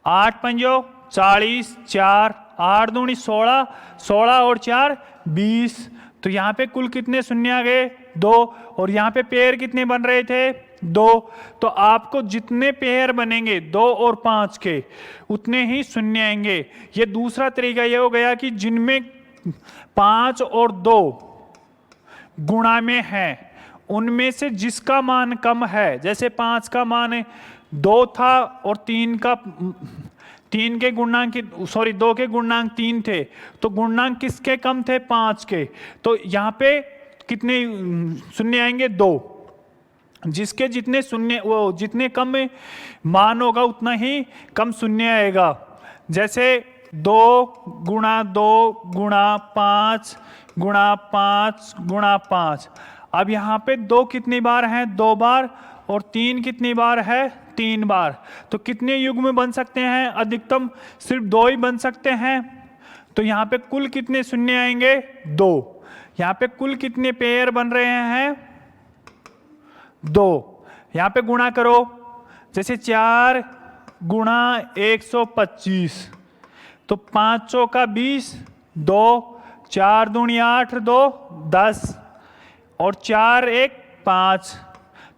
8 पंजो 40, 4 8 दूनी 16, 16 और 4 20। तो यहाँ पे कुल कितने शून्य आ गए? 2। और यहाँ पे पेयर कितने बन रहे थे? 2। तो आपको जितने पेयर बनेंगे 2 और 5 के, उतने ही शून्य आएंगे। ये दूसरा तरीका ये हो गया कि जिनमें 5 और 2 गुणा में है, उनमें से जिसका मान कम है, जैसे 5 का मान 2 था और 3 के गुणनांक 2 के गुणनांक 3 थे, तो गुणनांक किसके कम थे? 5 के। तो यहाँ पे कितने शून्य आएंगे? 2। जिसके जितने शून्य, वो जितने कम मान होगा उतना ही कम शून्य आएगा। जैसे 2 गुणा 2 गुणा 5 गुणा 5 गुणा 5। अब यहाँ पे 2 कितनी बार है? 2 बार। और 3 कितनी बार है? 3 बार। तो कितने युग्म बन सकते हैं? अधिकतम सिर्फ 2 ही बन सकते हैं। तो यहाँ पे कुल कितने शून्य आएंगे? 2। यहाँ पे कुल कितने पेयर बन रहे हैं? 2। यहाँ पे गुणा करो, जैसे 4 गुणा 125, तो 5 चौका 20, 2 4 दूनी 8, 2 10 और 4 1 5।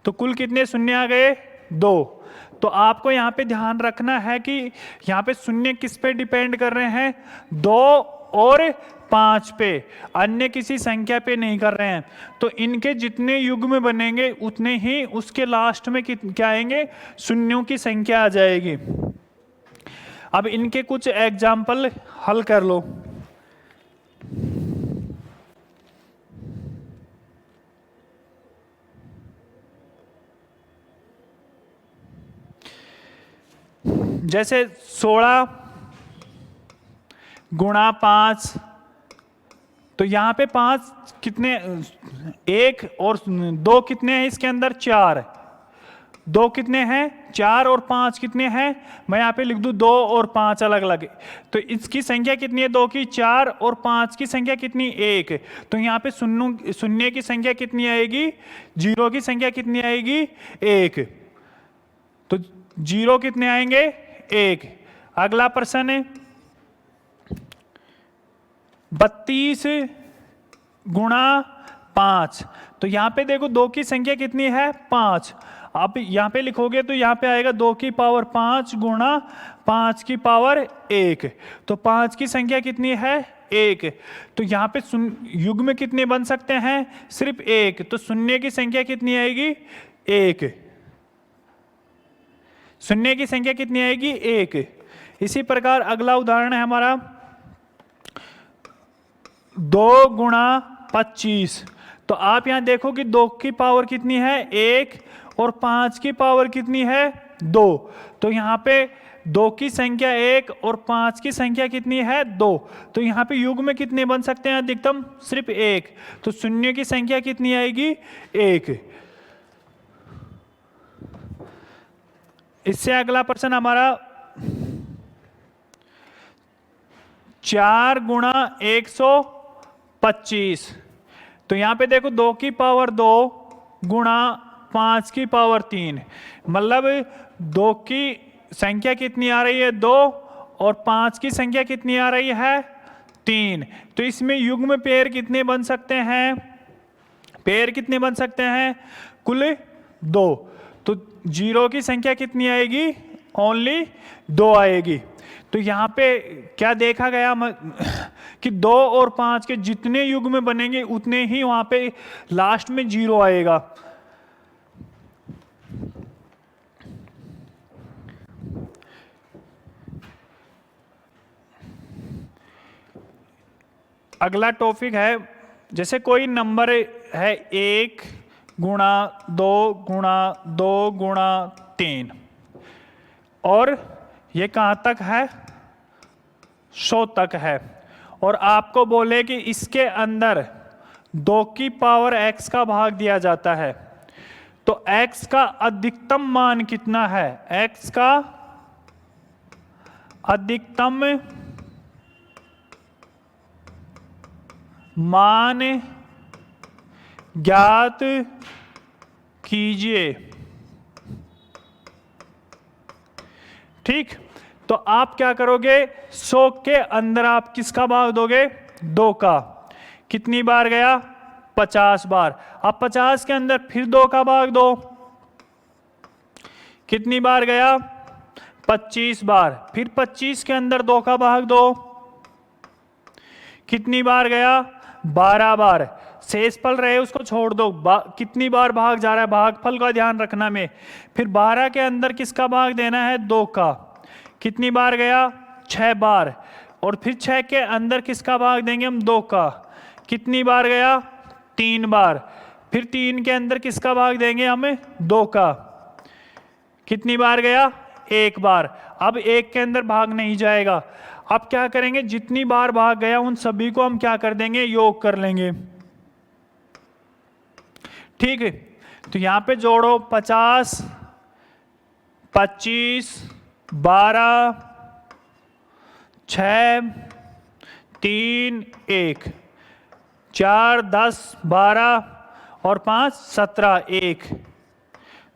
तो कुल कितने शून्य आ गए? 2। तो आपको यहाँ पे ध्यान रखना है कि यहाँ पे शून्य किस पे डिपेंड कर रहे हैं? 2 और 5 पे, अन्य किसी संख्या पे नहीं कर रहे हैं। तो इनके जितने युग्म बनेंगे उतने ही उसके लास्ट में क्या आएंगे? शून्यों की संख्या आ जाएगी। अब इनके कुछ एग्जाम्पल हल कर लो। जैसे 16 गुणा 5, तो यहाँ पे 5 कितने? 1 और 2 कितने हैं इसके अंदर? 4। 2 कितने हैं? 4 और 5 कितने हैं? मैं यहाँ पे लिख दूँ 2 और 5 अलग अलग। तो इसकी संख्या कितनी है? 2 की। 4 और 5 की संख्या कितनी? 1। तो यहाँ पे शून्य की संख्या कितनी आएगी? 0 की संख्या कितनी आएगी? 1। तो 0 कितने आएंगे? 1। अगला प्रश्न है 32 गुणा 5। तो यहाँ पे देखो 2 की संख्या कितनी है? 5। आप यहाँ पे लिखोगे तो यहाँ पे आएगा 2 की पावर 5 गुणा 5 की पावर 1। तो 5 की संख्या कितनी है? 1। तो यहाँ पे युग्म कितने बन सकते हैं? सिर्फ 1। तो शून्य की संख्या कितनी आएगी? 1। शून्य की संख्या कितनी आएगी? 1। इसी प्रकार अगला उदाहरण है हमारा 2 गुणा 25। तो आप यहां देखो कि 2 की पावर कितनी है? 1 और 5 की पावर कितनी है? 2। तो यहाँ पे 2 की संख्या 1 और 5 की संख्या कितनी है? 2। तो यहाँ पे युग्म में कितने बन सकते हैं? अधिकतम सिर्फ 1। तो शून्य की संख्या कितनी आएगी? 1। इससे अगला प्रश्न हमारा 4 गुणा 125। तो यहां पे देखो 2 की पावर 2 गुणा 5 की पावर 3, मतलब 2 की संख्या कितनी आ रही है? 2 और 5 की संख्या कितनी आ रही है? 3। तो इसमें युग्म पेयर कितने बन सकते हैं? पेयर कितने बन सकते हैं? कुल 2। तो 0 की संख्या कितनी आएगी? ओनली 2 आएगी। तो यहाँ पे क्या देखा गया कि 2 और 5 के जितने युग्म बनेंगे उतने ही वहां पे लास्ट में 0 आएगा। अगला टॉपिक है, जैसे कोई नंबर है 1 गुणा 2 गुणा 2 गुणा 3 और ये कहाँ तक है? 100 तक है। और आपको बोले कि इसके अंदर 2 की पावर x का भाग दिया जाता है, तो x का अधिकतम मान कितना है? x का अधिकतम मान ज्ञात कीजिए। ठीक, तो आप क्या करोगे? 100 के अंदर आप किसका भाग दोगे? 2 का। कितनी बार गया? 50 बार। अब 50 के अंदर फिर 2 का भाग दो। कितनी बार गया? 25 बार। फिर 25 के अंदर 2 का भाग दो। कितनी बार गया? 12 बार। शेषफल रहे उसको छोड़ दो। कितनी बार भाग जा रहा है? भागफल का ध्यान रखना में। फिर 12 के अंदर किसका भाग देना है? 2 का। कितनी बार गया? 6 बार। और फिर 6 के अंदर किसका भाग देंगे हम? 2 का। कितनी बार गया? 3 बार। फिर 3 के अंदर किसका भाग देंगे हमें? 2 का। कितनी बार गया? 1 बार। अब 1 के अंदर भाग नहीं जाएगा। अब क्या करेंगे? जितनी बार भाग गया उन सभी को हम क्या कर देंगे? योग कर लेंगे। ठीक है, तो यहां पे जोड़ो 50, 25, 12, 6, 3, 1, 4, 10, 12 और 5, 17, 1,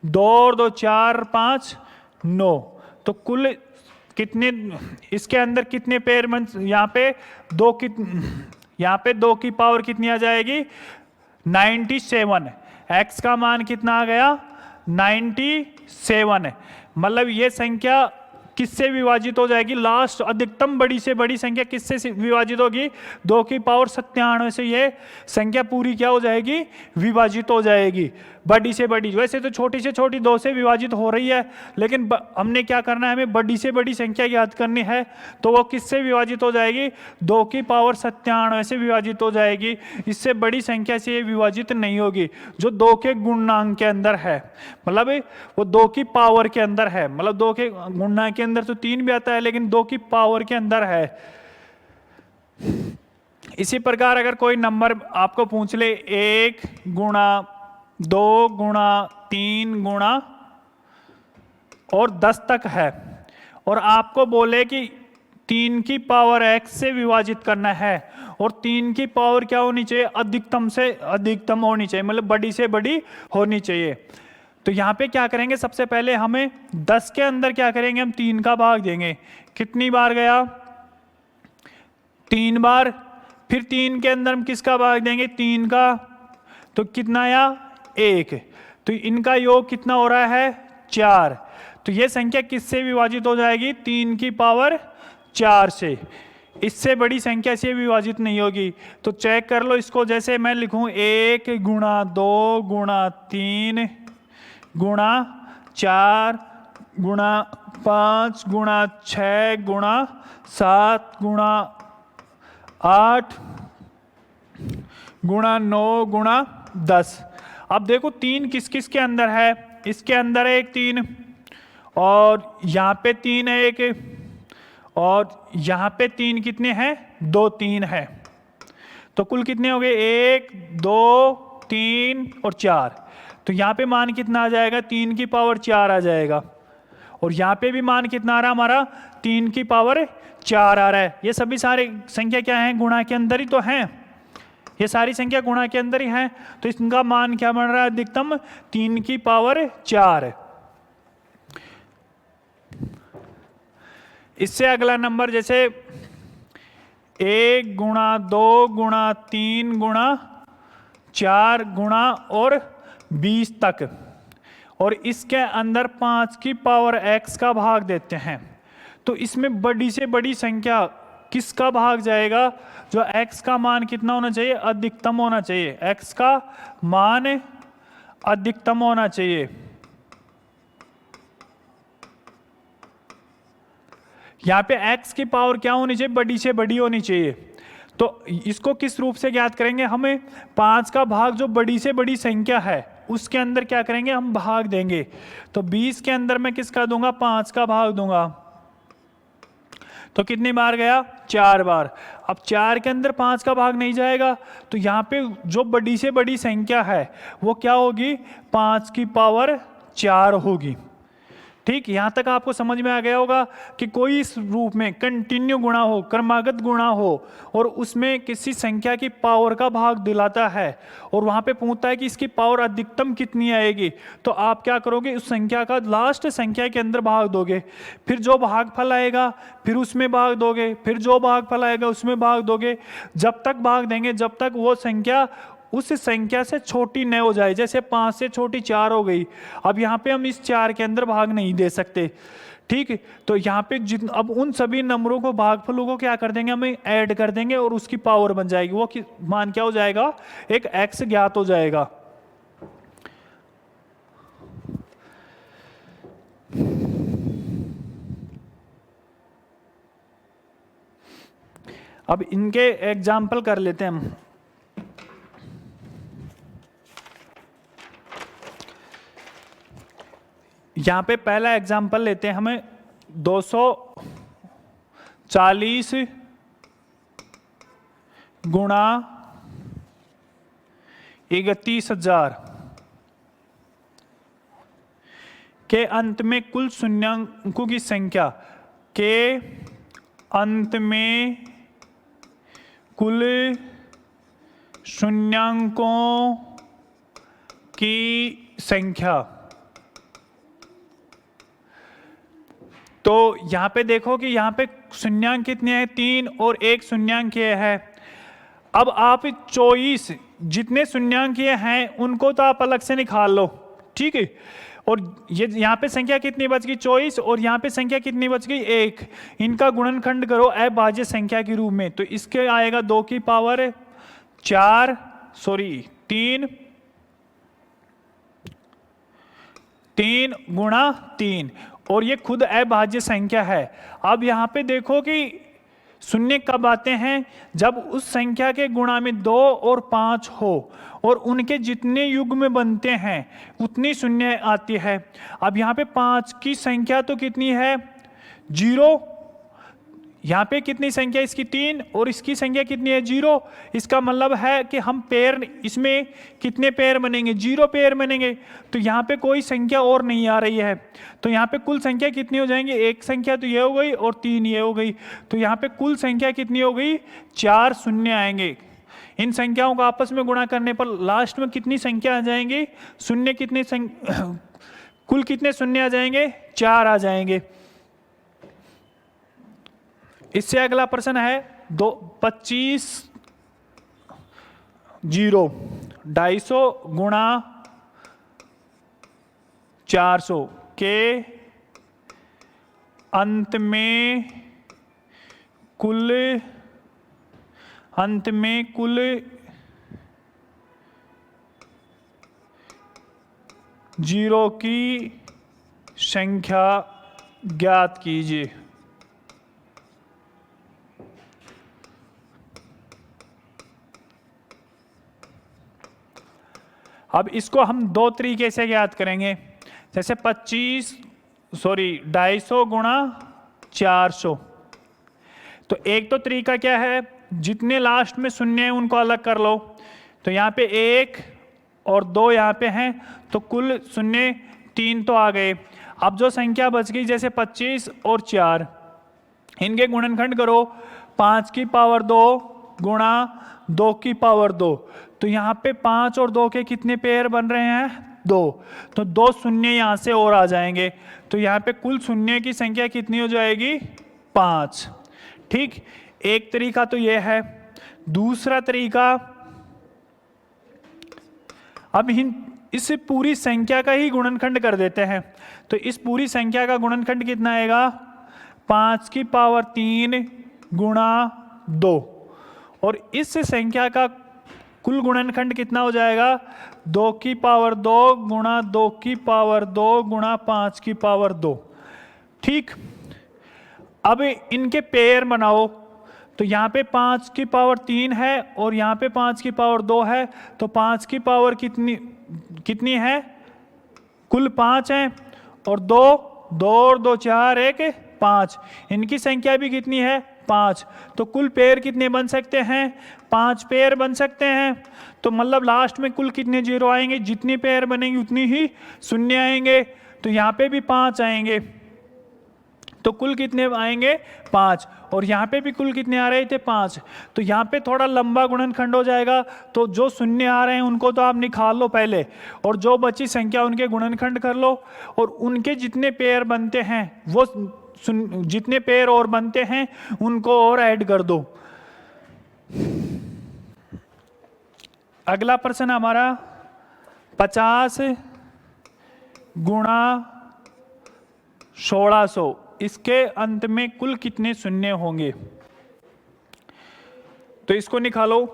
2 और 2, 4, 5, 9। तो कुल कितने इसके अंदर कितने पेयर बन? यहाँ पे 2 की, यहाँ पे 2 की पावर कितनी आ जाएगी? 97। x का मान कितना आ गया? 97। मतलब ये संख्या किससे विभाजित हो जाएगी? लास्ट अधिकतम बड़ी से बड़ी संख्या किससे विभाजित होगी? 2 की पावर 97 से ये संख्या पूरी क्या हो जाएगी? विभाजित हो जाएगी। बड़ी से बड़ी, वैसे तो छोटी से छोटी 2 से विभाजित हो रही है, लेकिन हमने क्या करना है? हमें बड़ी से बड़ी संख्या याद करनी है। तो वो किससे विभाजित हो जाएगी? 2 की पावर 97 से विभाजित हो जाएगी। इससे बड़ी संख्या से ये विभाजित नहीं होगी, जो 2 के गुणनांक के अंदर है। मतलब वो 2 की पावर के अंदर है। मतलब 2 के गुणनांक के अंदर तो 3 भी आता है, लेकिन 2 की पावर के अंदर है। इसी प्रकार अगर कोई नंबर आपको पूछ ले 1 गुणा 2 गुणा 3 गुणा और 10 तक है, और आपको बोले कि 3 की पावर x से विभाजित करना है, और 3 की पावर क्या होनी चाहिए? अधिकतम से अधिकतम होनी चाहिए, मतलब बड़ी से बड़ी होनी चाहिए। तो यहाँ पे क्या करेंगे? सबसे पहले हमें 10 के अंदर क्या करेंगे? हम 3 का भाग देंगे। कितनी बार गया? 3 बार। फिर 3 के अंदर हम किसका भाग देंगे? 3 का। तो कितना आया? 1। तो इनका योग कितना हो रहा है? 4। तो ये संख्या किससे विभाजित हो जाएगी? 3 की पावर 4 से। इससे बड़ी संख्या से विभाजित नहीं होगी। तो चेक कर लो इसको। जैसे मैं लिखूं 1 गुणा 2 गुणा 3 गुणा 4 गुणा 5 गुणा 6 गुणा 7 गुणा 8 गुणा 9 गुणा 10। अब देखो 3 किस किस के अंदर है? इसके अंदर है एक 3, और यहाँ पे 3 है एक, और यहाँ पे 3 कितने हैं? 2 3 है। तो कुल कितने हो गए? 1 2 3 और 4। तो यहाँ पे मान कितना आ जाएगा? 3 की पावर 4 आ जाएगा। और यहाँ पे भी मान कितना आ रहा हमारा? 3 की पावर 4 आ रहा है। ये सभी सारे संख्या क्या है? गुणा के अंदर ही तो हैं। ये सारी संख्या गुणा के अंदर ही है। तो इसका मान क्या बन रहा है? अधिकतम 3 की पावर 4। इससे अगला नंबर जैसे 1 गुणा 2 गुणा 3 गुणा 4 गुणा और 20 तक, और इसके अंदर 5 की पावर x का भाग देते हैं। तो इसमें बड़ी से बड़ी संख्या किसका भाग जाएगा? जो x का मान कितना होना चाहिए? अधिकतम होना चाहिए। x का मान अधिकतम होना चाहिए। यहाँ पे x की पावर क्या होनी चाहिए? बड़ी से बड़ी होनी चाहिए। तो इसको किस रूप से ज्ञात करेंगे? हमें 5 का भाग जो बड़ी से बड़ी संख्या है उसके अंदर क्या करेंगे? हम भाग देंगे। तो 20 के अंदर मैं किसका दूंगा? 5 का भाग दूंगा। तो कितनी बार गया? 4 बार। अब 4 के अंदर 5 का भाग नहीं जाएगा, तो यहाँ पे जो बड़ी से बड़ी संख्या है वो क्या होगी? 5 की पावर 4 होगी। ठीक, यहां तक आपको समझ में आ गया होगा कि कोई इस रूप में कंटिन्यू गुणा हो, क्रमागत गुणा हो, और उसमें किसी संख्या की पावर का भाग दिलाता है, और वहां पे पूछता है कि इसकी पावर अधिकतम कितनी आएगी, तो आप क्या करोगे? उस संख्या का लास्ट संख्या के अंदर भाग दोगे। फिर जो भागफल आएगा फिर उसमें भाग दोगे, फिर जो भागफल आएगा उसमें भाग दोगे, जब तक भाग देंगे जब तक वो संख्या उस संख्या से छोटी न हो जाए। जैसे 5 से छोटी 4 हो गई, अब यहाँ पे हम इस 4 के अंदर भाग नहीं दे सकते। ठीक है, तो यहाँ पे अब उन सभी नंबरों को, भागफलों को क्या कर देंगे? हमें ऐड कर देंगे और उसकी पावर बन जाएगी। वो मान क्या हो जाएगा? एक x ज्ञात हो जाएगा। अब इनके एग्जाम्पल कर लेते हैं हम। यहाँ पे पहला एग्जाम्पल लेते हैं हमें 240 गुणा 31,000 के अंत में कुल शून्याङ्कों की संख्या के अंत में कुल शून्याङ्कों की संख्या। तो यहाँ पे देखो कि यहाँ पे शून्याङ्क कितने हैं, 3 और एक शून्याङ्क ये है। अब आप 24 जितने शून्याङ्क ये हैं उनको तो आप अलग से निकाल लो, ठीक है। और ये यहाँ पे संख्या कितनी बच गई 24 और यहाँ पे संख्या कितनी बच गई 1। इनका गुणनखंड करो अभाज्य संख्या के रूप में, तो इसके आएगा 2 की पावर 4 3 गुणा 3 और ये खुद अभाज्य संख्या है। अब यहाँ पे देखो कि शून्य कब आते हैं, जब उस संख्या के गुणा में 2 और 5 हो और उनके जितने युग्म बनते हैं उतनी शून्य आती है। अब यहाँ पे 5 की संख्या तो कितनी है 0, यहाँ पे कितनी संख्या इसकी 3 और इसकी संख्या कितनी है 0। इसका मतलब है कि हम पेयर, इसमें कितने पेयर बनेंगे 0 पेयर बनेंगे। तो यहाँ पे कोई संख्या और नहीं आ रही है, तो यहाँ पे कुल संख्या कितनी हो जाएंगी, एक संख्या तो ये हो गई और 3 ये हो गई। तो यहाँ पे कुल संख्या कितनी हो गई 4 शून्य आएंगे। इन संख्याओं को आपस में गुणा करने पर लास्ट में कितनी संख्या आ जाएंगी, शून्य कितने कुल कितने शून्य आ जाएंगे 4 आ जाएंगे। इससे अगला प्रश्न है 25 250 गुणा 400 के अंत में कुल जीरो की संख्या ज्ञात कीजिए। अब इसको हम 2 तरीके से ज्ञात करेंगे, जैसे 250 गुणा 400। तो एक तो तरीका क्या है, जितने लास्ट में शून्य है उनको अलग कर लो। तो यहाँ पे 1 और 2 यहाँ पे हैं, तो कुल शून्य 3 तो आ गए। अब जो संख्या बच गई जैसे 25 और 4, इनके गुणनखंड करो 5 की पावर 2 गुणा 2 की पावर 2। तो यहाँ पे 5 और 2 के कितने पेयर बन रहे हैं 2, तो 2 शून्य यहाँ से और आ जाएंगे। तो यहाँ पे कुल शून्य की संख्या कितनी हो जाएगी 5। ठीक, एक तरीका तो ये है। दूसरा तरीका, अब इस पूरी संख्या का ही गुणनखंड कर देते हैं। तो इस पूरी संख्या का गुणनखंड कितना आएगा 5 की पावर 3 गुणा 2 और इस संख्या का कुल गुणनखंड कितना हो जाएगा 2 की पावर 2 गुणा 2 की पावर 2 गुणा 5 की पावर 2। ठीक, अब इनके पेयर बनाओ। तो यहाँ पे 5 की पावर 3 है और यहाँ पे 5 की पावर 2 है, तो 5 की पावर कितनी है, कुल 5 है और 2 और 2 4 1 5, इनकी संख्या भी कितनी है 5। तो कुल पेयर कितने बन सकते हैं 5 पेयर बन सकते हैं। तो मतलब लास्ट में कुल कितने जीरो आएंगे, जितनी पेयर बनेंगी उतनी ही शून्य आएंगे। तो यहाँ पे भी 5 आएंगे, तो कुल कितने आएंगे 5 और यहाँ पे भी कुल कितने आ रहे थे 5। तो यहाँ पे थोड़ा लंबा गुणनखंड हो जाएगा। तो जो शून्य आ रहे हैं उनको तो आप निकाल लो पहले, और जो बची संख्या उनके गुणनखंड कर लो और उनके जितने पेयर बनते हैं वो जितने पेयर और बनते हैं उनको और ऐड कर दो। अगला प्रश्न हमारा 50 गुणा 1600, इसके अंत में कुल कितने शून्य होंगे। तो इसको निकालो।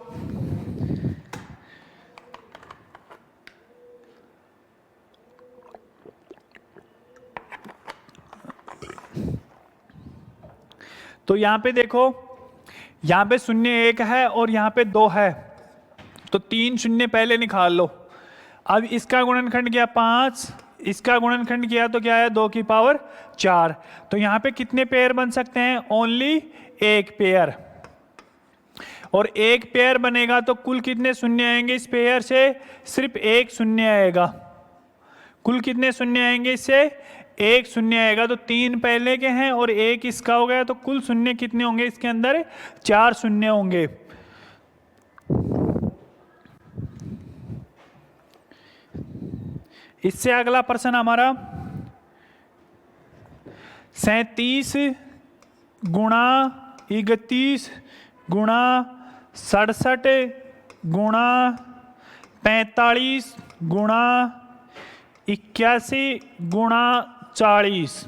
तो यहां पे देखो, यहां पे शून्य 1 है और यहां पे 2 है, तो 3 शून्य पहले निकाल लो। अब इसका गुणनखंड क्या 5, इसका गुणनखंड किया तो क्या है 2 की पावर 4। तो यहाँ पे कितने पेयर बन सकते हैं? ओनली एक पेयर। और एक पेयर बनेगा तो कुल कितने शून्य आएंगे इस पेयर से? सिर्फ एक शून्य आएगा। कुल कितने शून्य आएंगे इससे? एक शून्य आएगा। तो 3 पहले के हैं और एक इसका हो गया, तो कुल शून्य कितने होंगे इसके अंदर? 4 शून्य होंगे। इससे अगला प्रश्न हमारा 37 गुणा 31 गुणा 67 गुणा 45 गुणा 81 गुणा 40।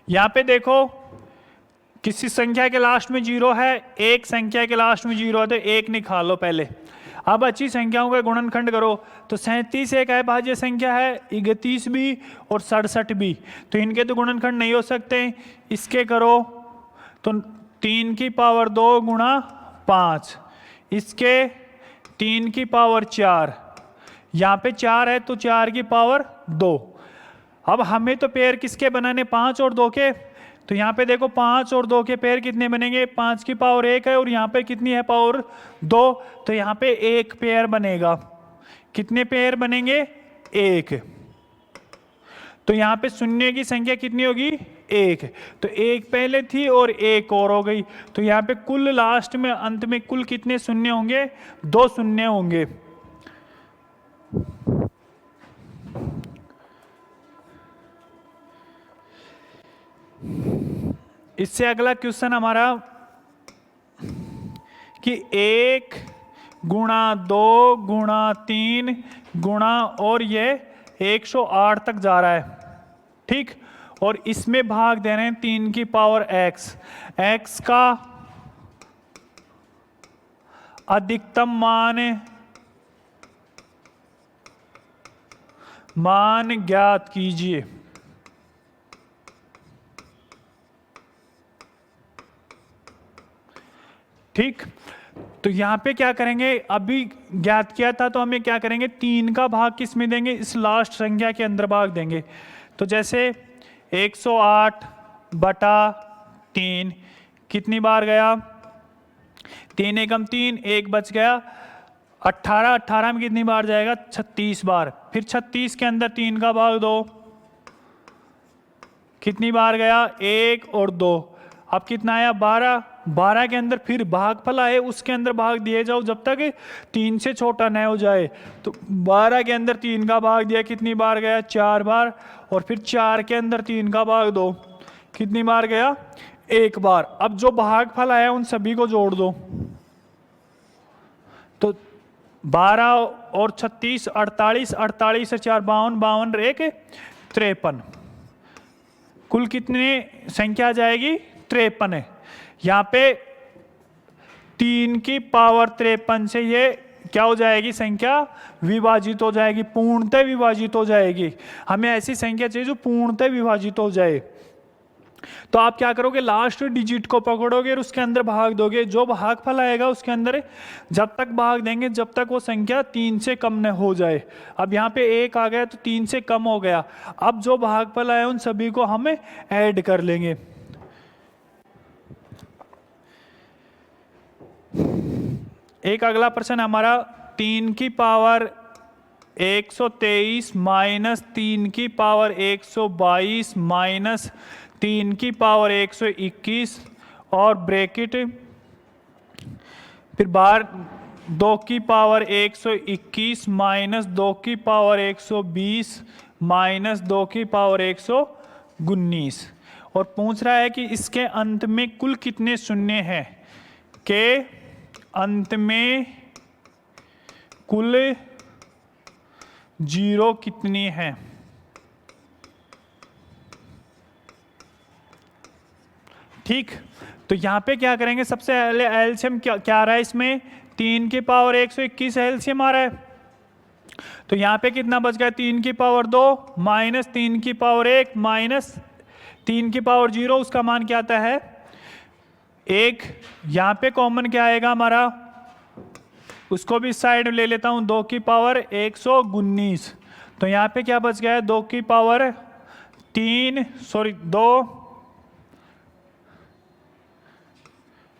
यहां पे देखो किसी संख्या के लास्ट में 0 है, एक संख्या के लास्ट में 0 है, तो एक निकाल लो पहले। अब अच्छी संख्याओं का गुणनखंड करो तो 37 एक अभाज्य संख्या है, 31 भी और 67 भी, तो इनके तो गुणनखंड नहीं हो सकते। इसके करो तो 3 की पावर 2 गुणा 5, इसके 3 की पावर 4, यहाँ पे 4 है तो 4 की पावर 2। अब हमें तो पेयर किसके बनाने? 5 और 2 के। तो यहाँ पे देखो 5 और 2 के पेयर कितने बनेंगे? 5 की पावर 1 है और यहाँ पे कितनी है पावर 2, तो यहाँ पे एक पेयर बनेगा। कितने पेयर बनेंगे? एक। तो यहाँ पे शून्य की संख्या कितनी होगी? 1। तो एक पहले थी और एक और हो गई, तो यहाँ पे कुल लास्ट में अंत में कुल कितने शून्य होंगे? 2 शून्य होंगे। इससे अगला क्वेश्चन हमारा कि 1 गुणा 2 गुणा 3 गुणा और ये 108 तक जा रहा है, ठीक। और इसमें भाग दे रहे हैं 3 की पावर x। x का अधिकतम मान ज्ञात कीजिए। ठीक, तो यहां पे क्या करेंगे? अभी ज्ञात किया था तो हमें क्या करेंगे? 3 का भाग किस में देंगे? इस लास्ट संख्या के अंदर भाग देंगे। तो जैसे 108 बटा 3 कितनी बार गया? 3 एकम 3, एक बच गया। 18, 18 में कितनी बार जाएगा? 36 बार। फिर 36 के अंदर 3 का भाग दो, कितनी बार गया? 1 और 2। अब कितना आया? 12। 12 के अंदर फिर भागफल आए, उसके अंदर भाग दिए जाओ जब तक 3 से छोटा न हो जाए। तो 12 के अंदर 3 का भाग दिया, कितनी बार गया? 4 बार। और फिर 4 के अंदर 3 का भाग दो, कितनी बार गया? 1 बार। अब जो भागफल आया उन सभी को जोड़ दो, तो 12 और 36 48, 48 से 4 52, 52 1 53। कुल कितने संख्या आ जाएगी? 53 है। यहाँ पे 3 की पावर 53 से ये क्या हो जाएगी? संख्या विभाजित हो जाएगी, पूर्णतः विभाजित हो जाएगी। हमें ऐसी संख्या चाहिए जो पूर्णतः विभाजित हो जाए। तो आप क्या करोगे? लास्ट डिजिट को पकड़ोगे और उसके अंदर भाग दोगे। जो भागफल आएगा उसके अंदर जब तक भाग देंगे जब तक वो संख्या 3 से कम न हो जाए। अब यहाँ पे 1 आ गया तो 3 से कम हो गया। अब जो भागफल आए उन सभी को हम ऐड कर लेंगे। एक अगला प्रश्न हमारा 3 की पावर 123 माइनस 3 की पावर 122 माइनस 3 की पावर 121 और ब्रैकेट फिर बाहर 2 की पावर 121 माइनस 2 की पावर 120 माइनस 2 की पावर 119। और पूछ रहा है कि इसके अंत में कुल कितने शून्य हैं? के अंत में कुल 0 कितनी है? ठीक, तो यहां पे क्या करेंगे? सबसे पहले एलसीएम क्या आ रहा है इसमें? 3 की पावर 121 एलसीएम आ रहा है। तो यहां पे कितना बच गया? 3 की पावर 2 माइनस 3 की पावर 1 माइनस 3 की पावर 0, उसका मान क्या आता है? 1। यहां पे कॉमन क्या आएगा हमारा? उसको भी साइड ले लेता हूं, 2 की पावर 119। तो यहाँ पे क्या बच गया है, 2 की पावर 3 सॉरी 2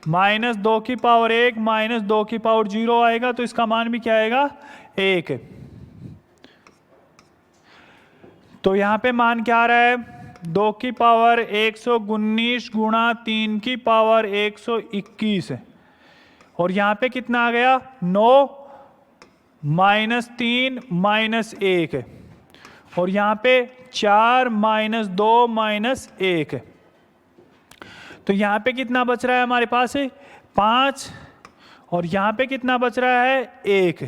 माइनस 2 की पावर 1 माइनस 2 की पावर 0 आएगा, तो इसका मान भी क्या आएगा 1। तो यहाँ पे मान क्या आ रहा है, 2 की पावर 119 गुणा 3 की पावर 121 है। और यहाँ पे कितना आ गया 9 माइनस 3 माइनस 1 है। और यहाँ पे 4 माइनस 2 माइनस 1 है। तो यहाँ पे कितना बच रहा है हमारे पास 5 और यहाँ पे कितना बच रहा है 1।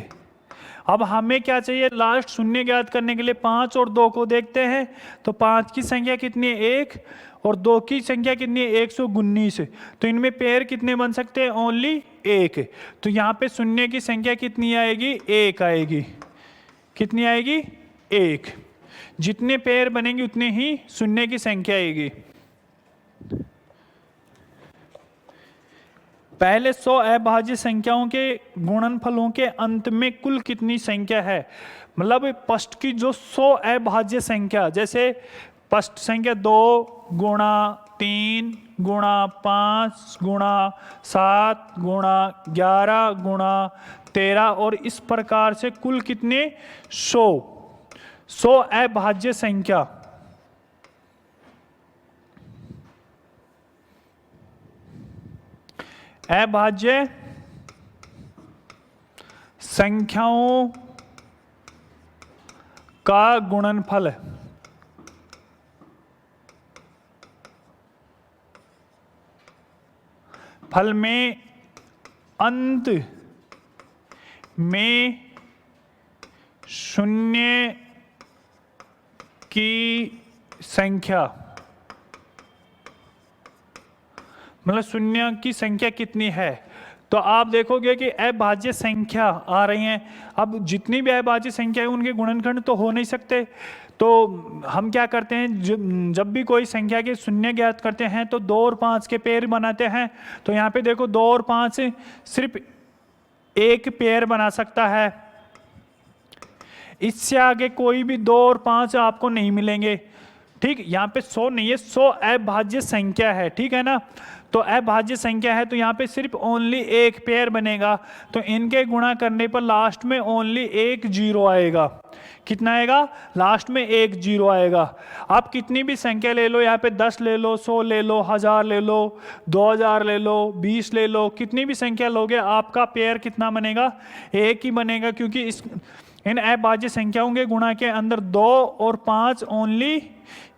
अब हमें क्या चाहिए, लास्ट शून्य ज्ञात करने के लिए 5 और 2 को देखते हैं। तो 5 की संख्या कितनी है 1 और 2 की संख्या कितनी है 119। तो इनमें पेयर कितने बन सकते हैं, ओनली 1। तो यहाँ पे शून्य की संख्या कितनी आएगी, 1 आएगी। कितनी आएगी 1। जितने पेयर बनेंगे उतने ही शून्य की संख्या आएगी। पहले 100 अभाज्य संख्याओं के गुणनफलों के अंत में कुल कितनी संख्या है। मतलब फर्स्ट की जो 100 अभाज्य संख्या, जैसे फर्स्ट संख्या 2 गुणा 3 गुणा 5 गुणा 7 गुणा 11 गुणा 13 और इस प्रकार से कुल कितने 100 अभाज्य संख्या। अभाज्य संख्याओं का गुणनफल फल में अंत में शून्य की संख्या, मतलब शून्य की संख्या कितनी है। तो आप देखोगे कि अभाज्य संख्या आ रही हैं। अब जितनी भी अभाज्य संख्या है उनके गुणनखंड तो हो नहीं सकते। तो हम क्या करते हैं, जब भी कोई संख्या के शून्य ज्ञात करते हैं तो 2 और 5 के पेयर बनाते हैं। तो यहाँ पे देखो 2 और 5 सिर्फ एक पेयर बना सकता है। इससे आगे कोई भी 2 और 5 आपको नहीं मिलेंगे। ठीक, यहाँ पे 100 नहीं है, 100 अभाज्य संख्या है। ठीक है ना, तो अभाज्य संख्या है तो यहाँ पे सिर्फ ओनली एक पेयर बनेगा। तो इनके गुणा करने पर लास्ट में ओनली एक 0 आएगा। कितना आएगा, लास्ट में एक 0 आएगा। आप कितनी भी संख्या ले लो, यहाँ पे 10 ले लो, 100 ले लो, 1000 ले लो, 2000 ले लो, 20 ले लो, कितनी भी संख्या लोगे आपका पेयर कितना बनेगा, एक ही बनेगा। क्योंकि इन अभाज्य संख्याओं के गुणा के अंदर 2 और 5 ओनली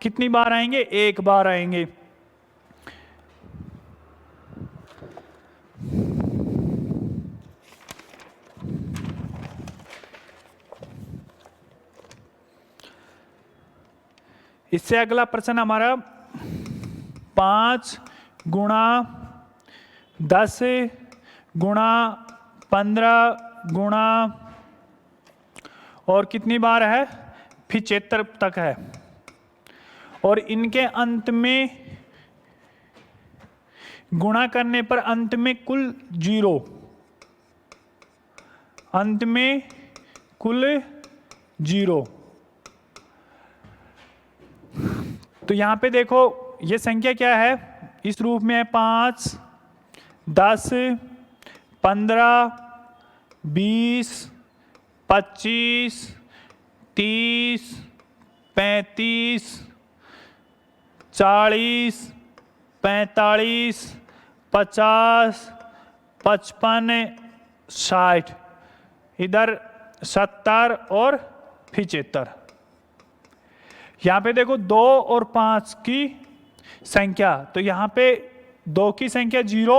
कितनी बार आएंगे, एक बार आएंगे। इससे अगला प्रश्न हमारा 5 गुणा 10 गुणा 15 गुणा और कितनी बार है, 75 तक है। और इनके अंत में गुणा करने पर अंत में कुल 0, अंत में कुल 0। तो यहां पे देखो ये संख्या क्या है, इस रूप में है 5, 10, 15, 20, 25, 30, 35, 40, 45, 50, 55, 60, इधर 70 और 75। यहाँ पे देखो 2 और 5 की संख्या, तो यहाँ पे 2 की संख्या 0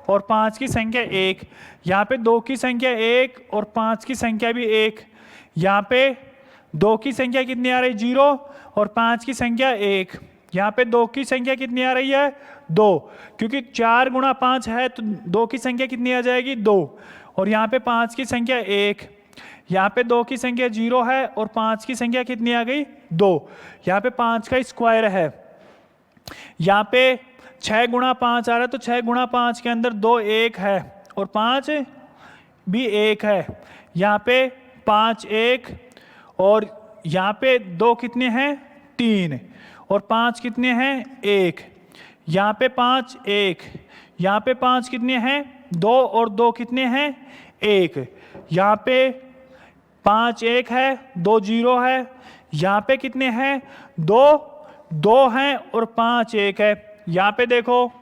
और 5 की संख्या 1। यहाँ पे 2 की संख्या 1 और 5 की संख्या भी 1। यहाँ पे 2 की संख्या कितनी आ रही है, 0 और 5 की संख्या 1। यहाँ पे 2 की संख्या कितनी आ रही है, 2, क्योंकि 4 गुणा 5 है तो 2 की संख्या कितनी आ जाएगी, 2। और यहाँ पे 5 की संख्या 1। यहाँ पे 2 की संख्या 0 है और 5 की संख्या कितनी आ गई, 2। यहाँ पे 5 का स्क्वायर है। यहाँ पे 6 गुणा 5 आ रहा है तो 6 गुणा 5 के अंदर 2 1 है और 5 भी 1 है। यहाँ पे 5 1 और यहाँ पे 2 कितने हैं 3 और 5 कितने हैं 1, यहाँ पे 5 1, यहाँ पे 5 कितने हैं 2 और 2 कितने हैं 1, यहाँ पे 5 1 है 2 0 है, यहाँ पे कितने हैं 2 2 हैं और 5 1 है, यहाँ पे देखो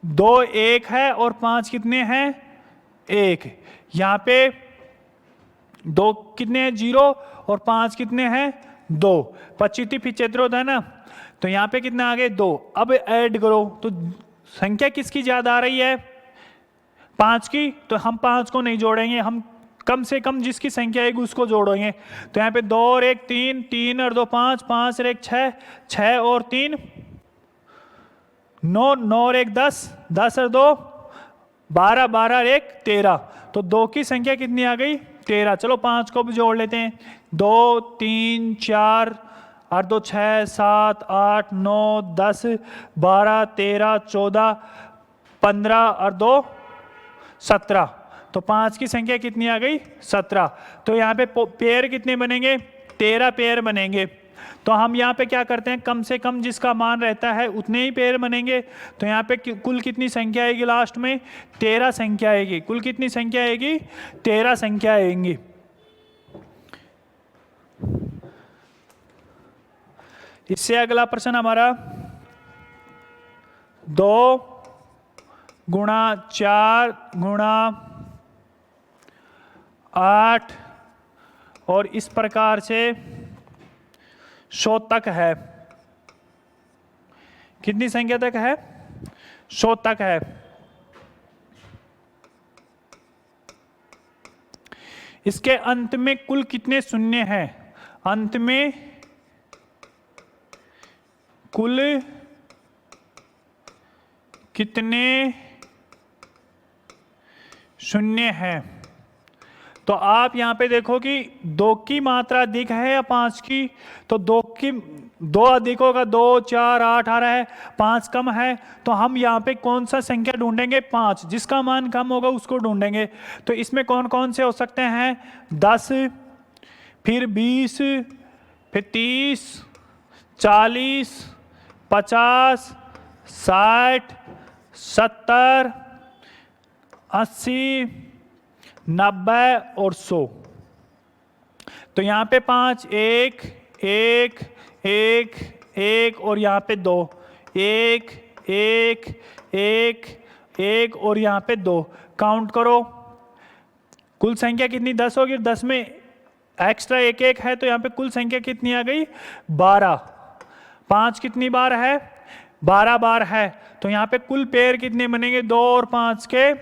2 1 है और 5 कितने हैं 1, यहाँ पे 2 कितने हैं 0 और 5 कितने हैं 2, 25 75 होता है ना, तो यहाँ पे कितने आ गए 2। अब ऐड करो तो संख्या किसकी ज्यादा आ रही है 5 की, तो हम 5 को नहीं जोड़ेंगे, हम कम से कम जिसकी संख्या आएगी उसको जोड़ेंगे। तो यहाँ पे 2 और 1 3, 3 और 2 5, 5 और 1 6, 6 और 3 9, 9 और 1 10, 10 और 2 12, 12 और 1 13, तो 2 की संख्या कितनी आ गई 13। चलो 5 को भी जोड़ लेते हैं, 2 3 4 और 2 6 7 8 9 10 12 13 14 15 और 2 17, तो 5 की संख्या कितनी आ गई 17। तो यहाँ पे पेयर कितने बनेंगे 13 पेयर बनेंगे। तो हम यहाँ पे क्या करते हैं, कम से कम जिसका मान रहता है उतने ही पेयर बनेंगे। तो यहाँ पे कुल कितनी संख्या आएगी लास्ट में 13 संख्या आएगी, कुल कितनी संख्या आएगी 13 संख्या आएंगी। इससे अगला प्रश्न हमारा 2 गुणा 4 गुणा 8 और इस प्रकार से 100 तक है। कितनी संख्या तक है 100 तक है। इसके अंत में कुल कितने शून्य हैं, अंत में कुल कितने शून्य हैं। तो आप यहां पे देखो कि 2 की मात्रा अधिक है या 5 की, तो 2 अधिक होगा, 2 4 8 आ रहा है, 5 कम है, तो हम यहाँ पे कौन सा संख्या ढूंढेंगे 5, जिसका मान कम होगा उसको ढूंढेंगे। तो इसमें कौन कौन से हो सकते हैं 10, फिर 20, फिर 30 40 50 60 70 80 90 और 100। तो यहाँ पे 5 1 1 1 1 और यहाँ पे 2 1 1 1 1 और यहाँ पे 2, काउंट करो कुल संख्या कितनी 10 होगी, 10 में एक्स्ट्रा 1 1 है, तो यहाँ पे कुल संख्या कितनी आ गई 12। 5 कितनी बार है 12 बार है, तो यहाँ पे कुल पेयर कितने बनेंगे 2 और 5 के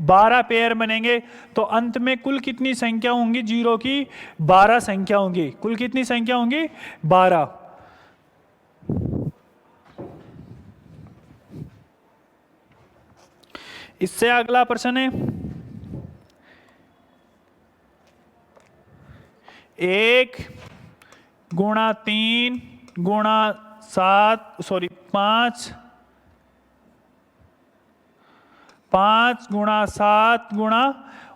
12 पेयर बनेंगे। तो अंत में कुल कितनी संख्या होंगी 0 की 12 संख्या होंगी, कुल कितनी संख्या होंगी 12। इससे अगला प्रश्न है 1 गुणा 3 गुणा 5 गुणा 7 गुणा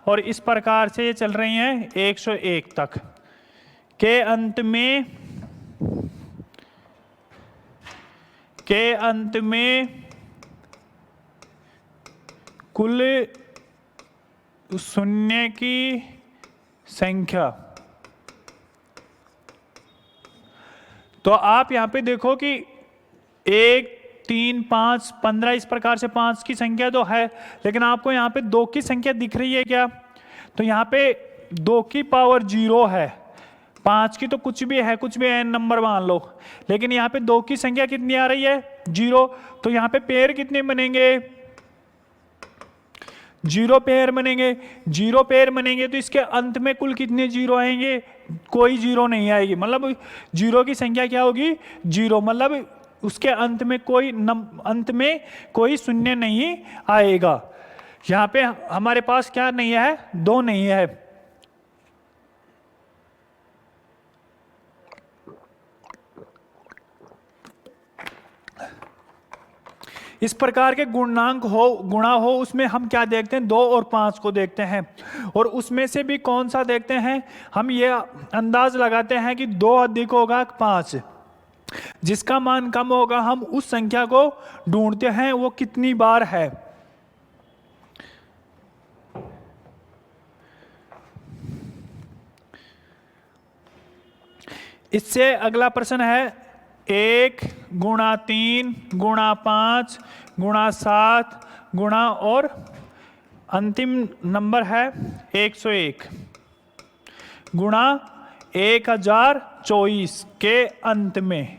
और इस प्रकार से ये चल रही हैं 101 तक के अंत में कुल शून्य की संख्या। तो आप यहां पे देखो कि 1 3 5 15 इस प्रकार से 5 की संख्या तो है, लेकिन आपको यहाँ पे 2 की संख्या दिख रही है क्या, तो यहाँ पे 2 की पावर 0 है, 5 की तो कुछ भी है, कुछ भी n नंबर मान लो, लेकिन यहाँ पे 2 की संख्या कितनी आ रही है 0। तो यहाँ पे पेयर कितने बनेंगे 0 पेयर बनेंगे। 0 पेयर बनेंगे तो इसके अंत में कुल कितने 0 आएंगे, कोई 0 नहीं आएगी, मतलब 0 की संख्या क्या होगी 0, मतलब उसके अंत में कोई शून्य नहीं आएगा। यहाँ पे हमारे पास क्या नहीं है 2 नहीं है। इस प्रकार के गुणांक हो, गुणा हो, उसमें हम क्या देखते हैं, 2 और 5 को देखते हैं। और उसमें से भी कौन सा देखते हैं, हम ये अंदाज लगाते हैं कि 2 अधिक होगा 5, जिसका मान कम होगा हम उस संख्या को ढूंढते हैं वो कितनी बार है। इससे अगला प्रश्न है 1 गुणा 3 गुणा 5 गुणा 7 गुणा और अंतिम नंबर है 101 गुणा 1024 के अंत में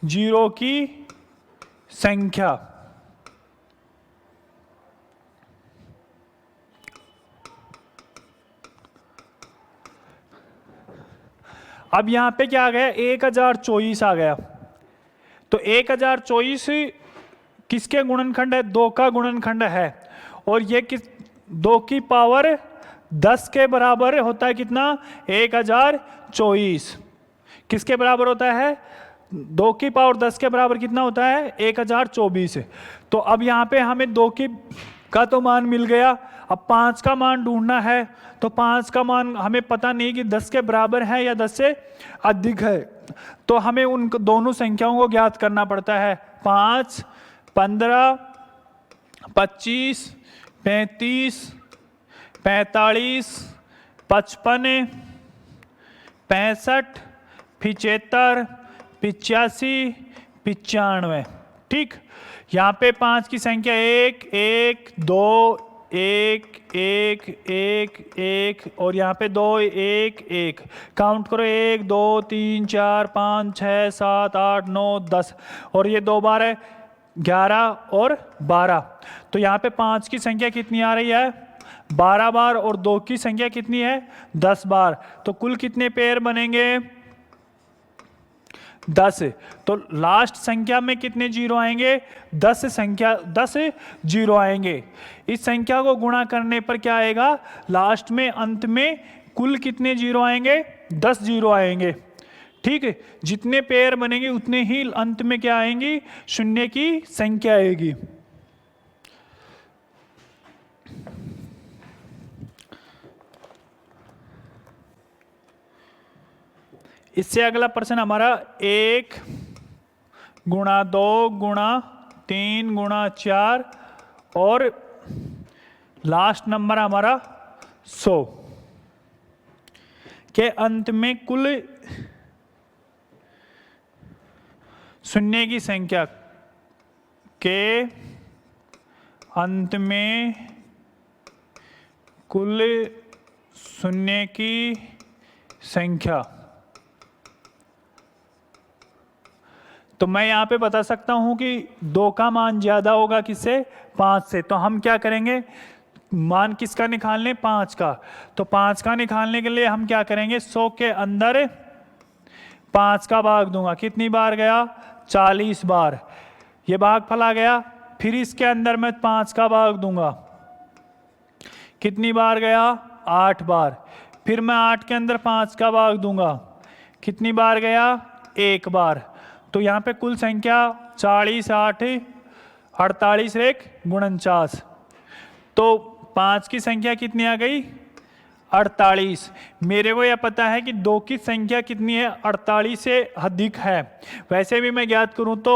जीरो की संख्या। अब यहां पे क्या आ गया, 1024 आ गया। तो 1024 किसके गुणनखंड है, 2 का गुणनखंड है। और ये किस 2 की पावर 10 के बराबर होता है कितना, 1024 किसके बराबर होता है, 2 की पावर 10 के बराबर कितना होता है, 1024। तो अब यहाँ पे हमें 2 का तो मान मिल गया, अब 5 का मान ढूंढना है। तो 5 का मान हमें पता नहीं कि 10 के बराबर है या 10 से अधिक है, तो हमें उन दोनों संख्याओं को ज्ञात करना पड़ता है। 5, 15, 25, 35, 45, 55, 65, 75, 85, 95। ठीक, यहाँ पे 5 की संख्या 1, 1, 2, 1, 1, 1, 1 और यहाँ पे 2, 1, 1। काउंट करो, 1, 2, 3, 4, 5, 6, 7, 8, 9, 10 और ये 2 बार है 11 और 12। तो यहाँ पे 5 की संख्या कितनी आ रही है, 12 बार और 2 की संख्या कितनी है, 10 बार। तो कुल कितने पेयर बनेंगे, 10। तो लास्ट संख्या में कितने जीरो आएंगे, 10 जीरो आएंगे। इस संख्या को गुणा करने पर क्या आएगा, लास्ट में अंत में कुल कितने जीरो आएंगे, 10 जीरो आएंगे। ठीक है, जितने पेयर बनेंगे उतने ही अंत में क्या आएंगी, शून्य की संख्या आएगी। इससे अगला प्रश्न हमारा 1 गुणा 2 गुणा 3 गुणा 4 और लास्ट नंबर हमारा 100 के अंत में कुल शून्य की संख्या के अंत में कुल शून्य की संख्या। तो मैं यहाँ पे बता सकता हूँ कि 2 का मान ज़्यादा होगा किससे, 5 से। तो हम क्या करेंगे, मान किसका निकालने, 5 का। तो 5 का निकालने के लिए हम क्या करेंगे, 100 के अंदर 5 का भाग दूंगा। कितनी बार गया, 40 बार। ये भागफल आ गया। फिर इसके अंदर मैं 5 का भाग दूंगा। कितनी बार गया, 8 बार। फिर मैं 8 के अंदर 5 का भाग दूंगा। कितनी बार गया, 1 बार। तो यहाँ पे कुल संख्या 40, 8, 48 1 49। तो 5 की संख्या कितनी आ गई, 48। मेरे को यह पता है कि 2 की संख्या कितनी है, 48 से अधिक है। वैसे भी मैं ज्ञात करूं तो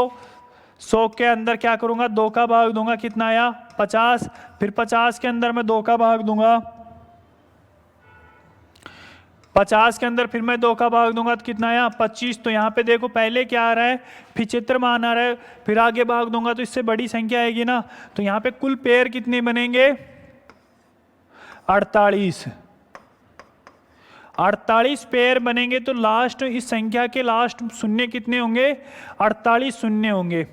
100 के अंदर क्या करूंगा, 2 का भाग दूंगा। कितना आया, 50। फिर 50 के अंदर मैं 2 का भाग दूंगा। 50 के अंदर फिर मैं 2 का भाग दूंगा तो कितना आया, 25। तो यहाँ पे देखो पहले क्या आ रहा है, 75 मान आ रहा है। फिर आगे भाग दूंगा तो इससे बड़ी संख्या आएगी ना। तो यहाँ पे कुल पेयर कितने बनेंगे, 48। 48 पेयर बनेंगे। तो लास्ट इस संख्या के लास्ट शून्य कितने होंगे, 48 शून्य होंगे।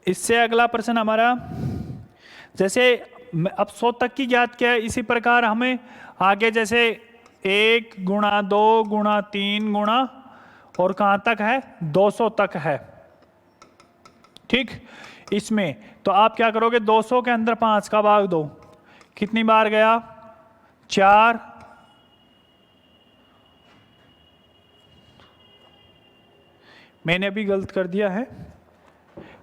इससे अगला प्रश्न हमारा, जैसे अब 100 तक की ज्ञात किया है, इसी प्रकार हमें आगे जैसे 1 गुणा 2 गुणा 3 गुणा और कहाँ तक है, 200 तक है। ठीक, इसमें तो आप क्या करोगे, 200 के अंदर 5 का भाग दो। कितनी बार गया, 4। मैंने अभी गलत कर दिया है,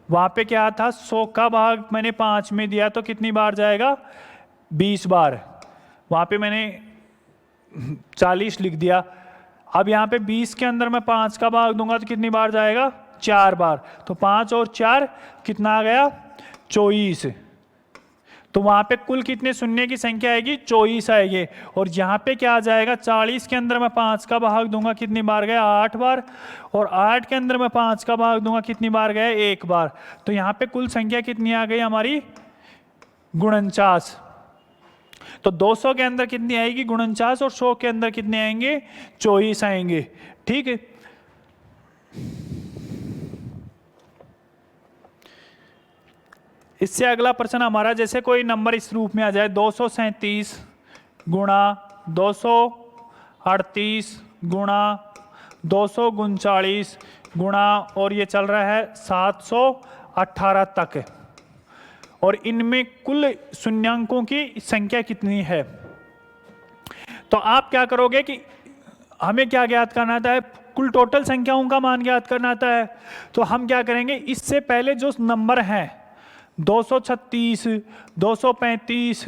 वहाँ पे क्या था 100 का भाग मैंने 5 में दिया तो कितनी बार जाएगा 20 बार, वहाँ पे मैंने 40 लिख दिया। अब यहाँ पे 20 के अंदर मैं 5 का भाग दूंगा तो कितनी बार जाएगा 4 बार, तो 5 और 4 कितना आ गया 24। तो वहाँ पे कुल कितने शून्य की संख्या आएगी 24 आएगी। और यहाँ पे क्या आ जाएगा 40 के अंदर मैं 5 का भाग दूंगा कितनी बार गया 8 बार, और 8 के अंदर मैं 5 का भाग दूंगा कितनी बार गया 1 बार। तो यहाँ पे कुल संख्या कितनी आ गई हमारी 49। तो 200 के अंदर कितनी आएगी 49 और 100 के अंदर कितने आएंगे 24 आएंगे। ठीक है, इससे अगला प्रश्न हमारा, जैसे कोई नंबर इस रूप में आ जाए 237 गुणा 238 गुणा 239 गुणा, और ये चल रहा है 718 तक, और इनमें कुल शून्यांकों की संख्या कितनी है। तो आप क्या करोगे कि हमें क्या ज्ञात करना था, कुल टोटल संख्याओं का मान ज्ञात करना था है। तो हम क्या करेंगे, इससे पहले जो नंबर हैं 236 235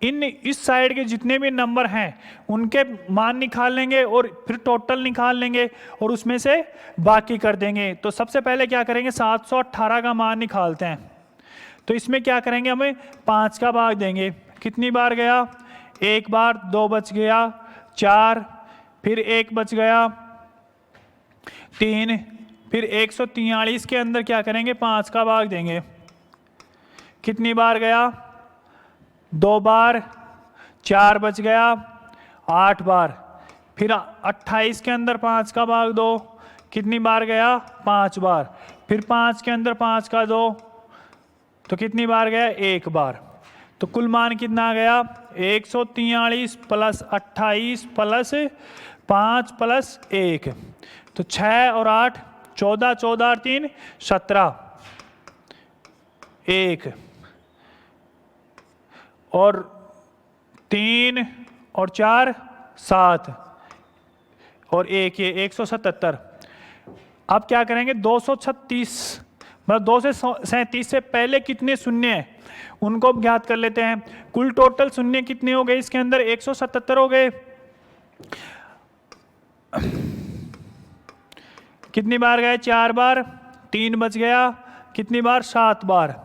इस साइड के जितने भी नंबर हैं उनके मान निकाल लेंगे और फिर टोटल निकाल लेंगे और उसमें से बाकी कर देंगे। तो सबसे पहले क्या करेंगे 718 का मान निकालते हैं। तो इसमें क्या करेंगे, हमें 5 का भाग देंगे, कितनी बार गया 1 बार, 2 बच गया 4, फिर 1 बच गया 3, फिर 143 के अंदर क्या करेंगे 5 का भाग देंगे, कितनी बार गया 2 बार, 4 बच गया 8 बार, फिर 28 के अंदर 5 का भाग दो, कितनी बार गया 5 बार, फिर 5 के अंदर 5 का दो तो कितनी बार गया 1 बार। तो कुल मान कितना आ गया 143 प्लस 28 प्लस 5 प्लस 1, तो 6 और 8 14, 14 और 3 17, 1 और 3 और 4 7 और 1 ये 177। अब क्या करेंगे 236 मतलब 237 से पहले कितने शून्य हैं उनको ज्ञात कर लेते हैं। कुल टोटल शून्य कितने हो गए इसके अंदर 177 हो गए, कितनी बार गए 4 बार, 3 बच गया, कितनी बार 7 बार,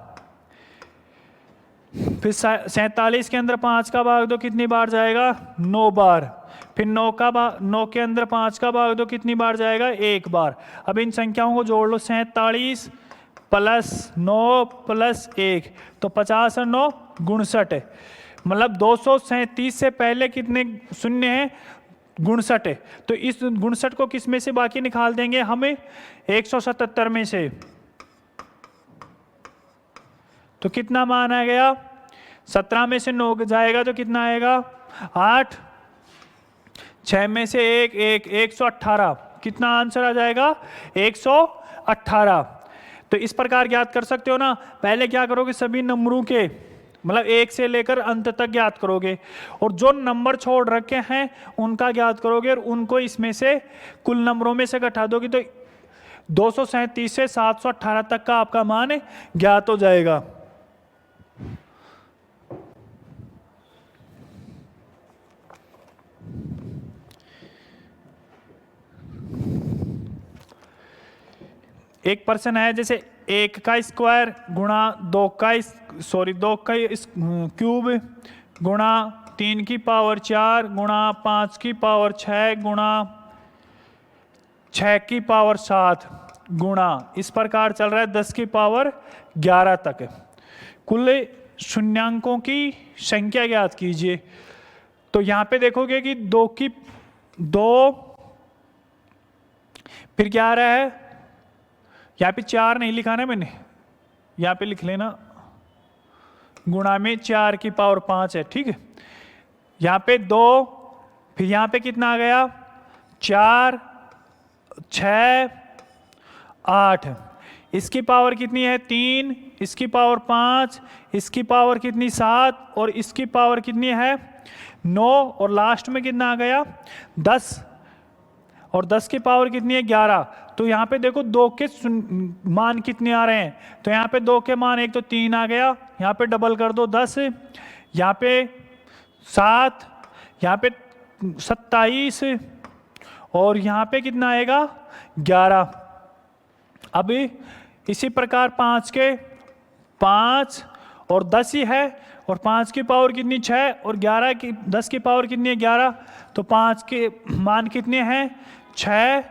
फिर 47 के अंदर 5 का भाग दो, कितनी बार जाएगा 9 बार, फिर 9 के अंदर 5 का भाग दो, कितनी बार जाएगा 1 बार। अब इन संख्याओं को जोड़ लो 47 प्लस 9 प्लस 1 तो 50 और 9 59, मतलब 237 से पहले कितने शून्य हैं 59 तो इस 59 को किस में से बाकी निकाल देंगे हमें 177 में से, तो कितना मान आ गया 17 में से 9 जाएगा तो कितना आएगा 8, 6 में से 1 118, कितना आंसर आ जाएगा 118। तो इस प्रकार ज्ञात कर सकते हो ना। पहले क्या करोगे सभी नंबरों के मतलब 1 से लेकर अंत तक ज्ञात करोगे और जो नंबर छोड़ रखे हैं उनका ज्ञात करोगे और उनको इसमें से कुल नंबरों में से घटा दोगे तो 237 से 718 तक का आपका मान ज्ञात हो जाएगा। एक प्रश्न है जैसे 1 का स्क्वायर गुणा 2 का क्यूब गुणा 3 की पावर 4 गुणा 5 की पावर 6 गुणा 6 की पावर 7 गुणा, इस प्रकार चल रहा है 10 की पावर 11 तक। कुल शून्यांकों की संख्या ज्ञात कीजिए। तो यहाँ पे देखोगे कि 2 फिर क्या आ रहा है, यहाँ पे 4 नहीं लिखा ना मैंने, यहाँ पे लिख लेना गुणा में 4 की पावर 5 है, ठीक है। यहाँ पे 2 फिर यहाँ पे कितना आ गया 4 6 8, इसकी पावर कितनी है 3, इसकी पावर 5, इसकी पावर कितनी 7 और इसकी पावर कितनी है 9 और लास्ट में कितना आ गया 10 और 10 की पावर कितनी है 11। तो यहाँ पे देखो 2 के मान कितने आ रहे हैं, तो यहाँ पे 2 के मान एक तो 3 आ गया, यहाँ पे डबल कर दो 10, यहाँ पे 7, यहाँ पे 27 और यहाँ पे कितना आएगा 11। अब इसी प्रकार 5 के 5 और 10 ही है, और 5 की पावर कितनी 6 और 11 की 10 की पावर कितनी है 11, तो 5 के मान कितने हैं 6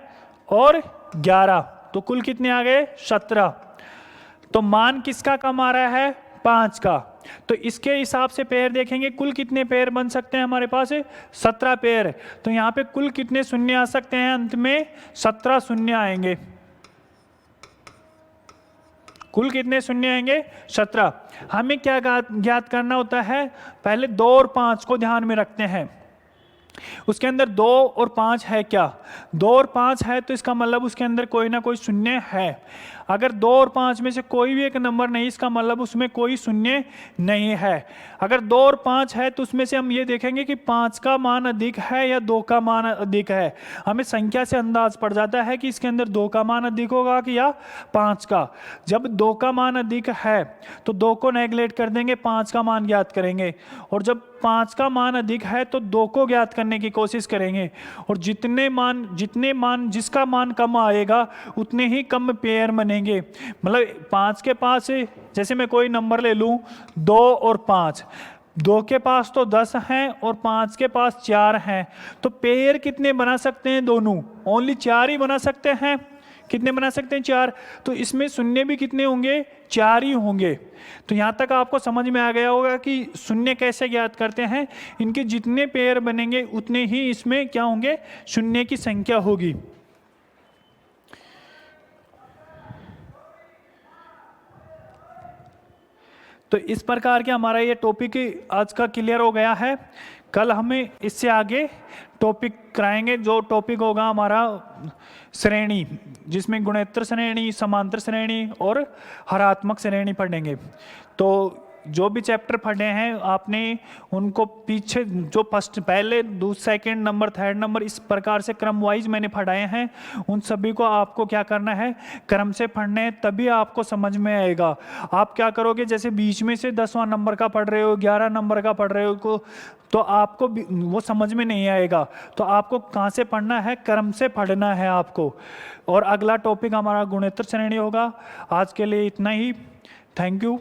और 11, तो कुल कितने आ गए 17। तो मान किसका कम आ रहा है 5 का। तो इसके हिसाब से पेयर देखेंगे कुल कितने पेयर बन सकते हैं हमारे पास 17 पेयर। तो यहाँ पे कुल कितने शून्य आ सकते हैं, अंत में 17 शून्य आएंगे। कुल कितने शून्य आएंगे 17। हमें क्या ज्ञात करना होता है, पहले 2 और 5 को ध्यान में रखते हैं। उसके अंदर 2 और 5 है क्या, 2 और 5 है तो इसका मतलब उसके अंदर कोई ना कोई शून्य है। अगर 2 और 5 में से कोई भी एक नंबर नहीं, इसका मतलब उसमें कोई शून्य नहीं है। अगर 2 और 5 है तो उसमें से हम ये देखेंगे कि 5 का मान अधिक है या 2 का मान अधिक है। हमें संख्या से अंदाज पड़ जाता है कि इसके अंदर 2 का मान अधिक होगा कि या 5 का। जब 2 का मान अधिक है तो 2 को नेगलेक्ट कर देंगे, 5 का मान ज्ञात करेंगे, और जब 5 का मान अधिक है तो 2 को ज्ञात करने की कोशिश करेंगे, और जितने मान जिसका मान कम आएगा उतने ही कम पेयर बनेंगे। मतलब 5 के पास, जैसे मैं कोई नंबर ले लूं 2 और 5, 2 के पास तो 10 हैं और 5 के पास 4 हैं, तो पेयर कितने बना सकते हैं दोनों, ओनली 4 ही बना सकते हैं। कितने बना सकते हैं 4, तो इसमें शून्य भी कितने होंगे 4 ही होंगे। तो यहाँ तक आपको समझ में आ गया होगा कि शून्य कैसे ज्ञात करते हैं, इनके जितने पेयर बनेंगे उतने ही इसमें क्या होंगे शून्य की संख्या होगी। तो इस प्रकार के हमारा ये टॉपिक आज का क्लियर हो गया है। कल हमें इससे आगे टॉपिक कराएंगे, जो टॉपिक होगा हमारा श्रेणी, जिसमें गुणोत्तर श्रेणी, समांतर श्रेणी और हरात्मक श्रेणी पढ़ेंगे। तो जो भी चैप्टर पढ़े हैं आपने उनको पीछे जो फर्स्ट पहले सेकंड नंबर थर्ड नंबर इस प्रकार से क्रम वाइज मैंने पढ़ाए हैं, उन सभी को आपको क्या करना है क्रम से पढ़ने हैं, तभी आपको समझ में आएगा। आप क्या करोगे, जैसे बीच में से 10वां नंबर का पढ़ रहे हो, 11 नंबर का पढ़ रहे हो तो आपको वो समझ में नहीं आएगा। तो आपको कहाँ से पढ़ना है, क्रम से पढ़ना है आपको। और अगला टॉपिक हमारा गुणोत्तर श्रेणी होगा। आज के लिए इतना ही। Thank you.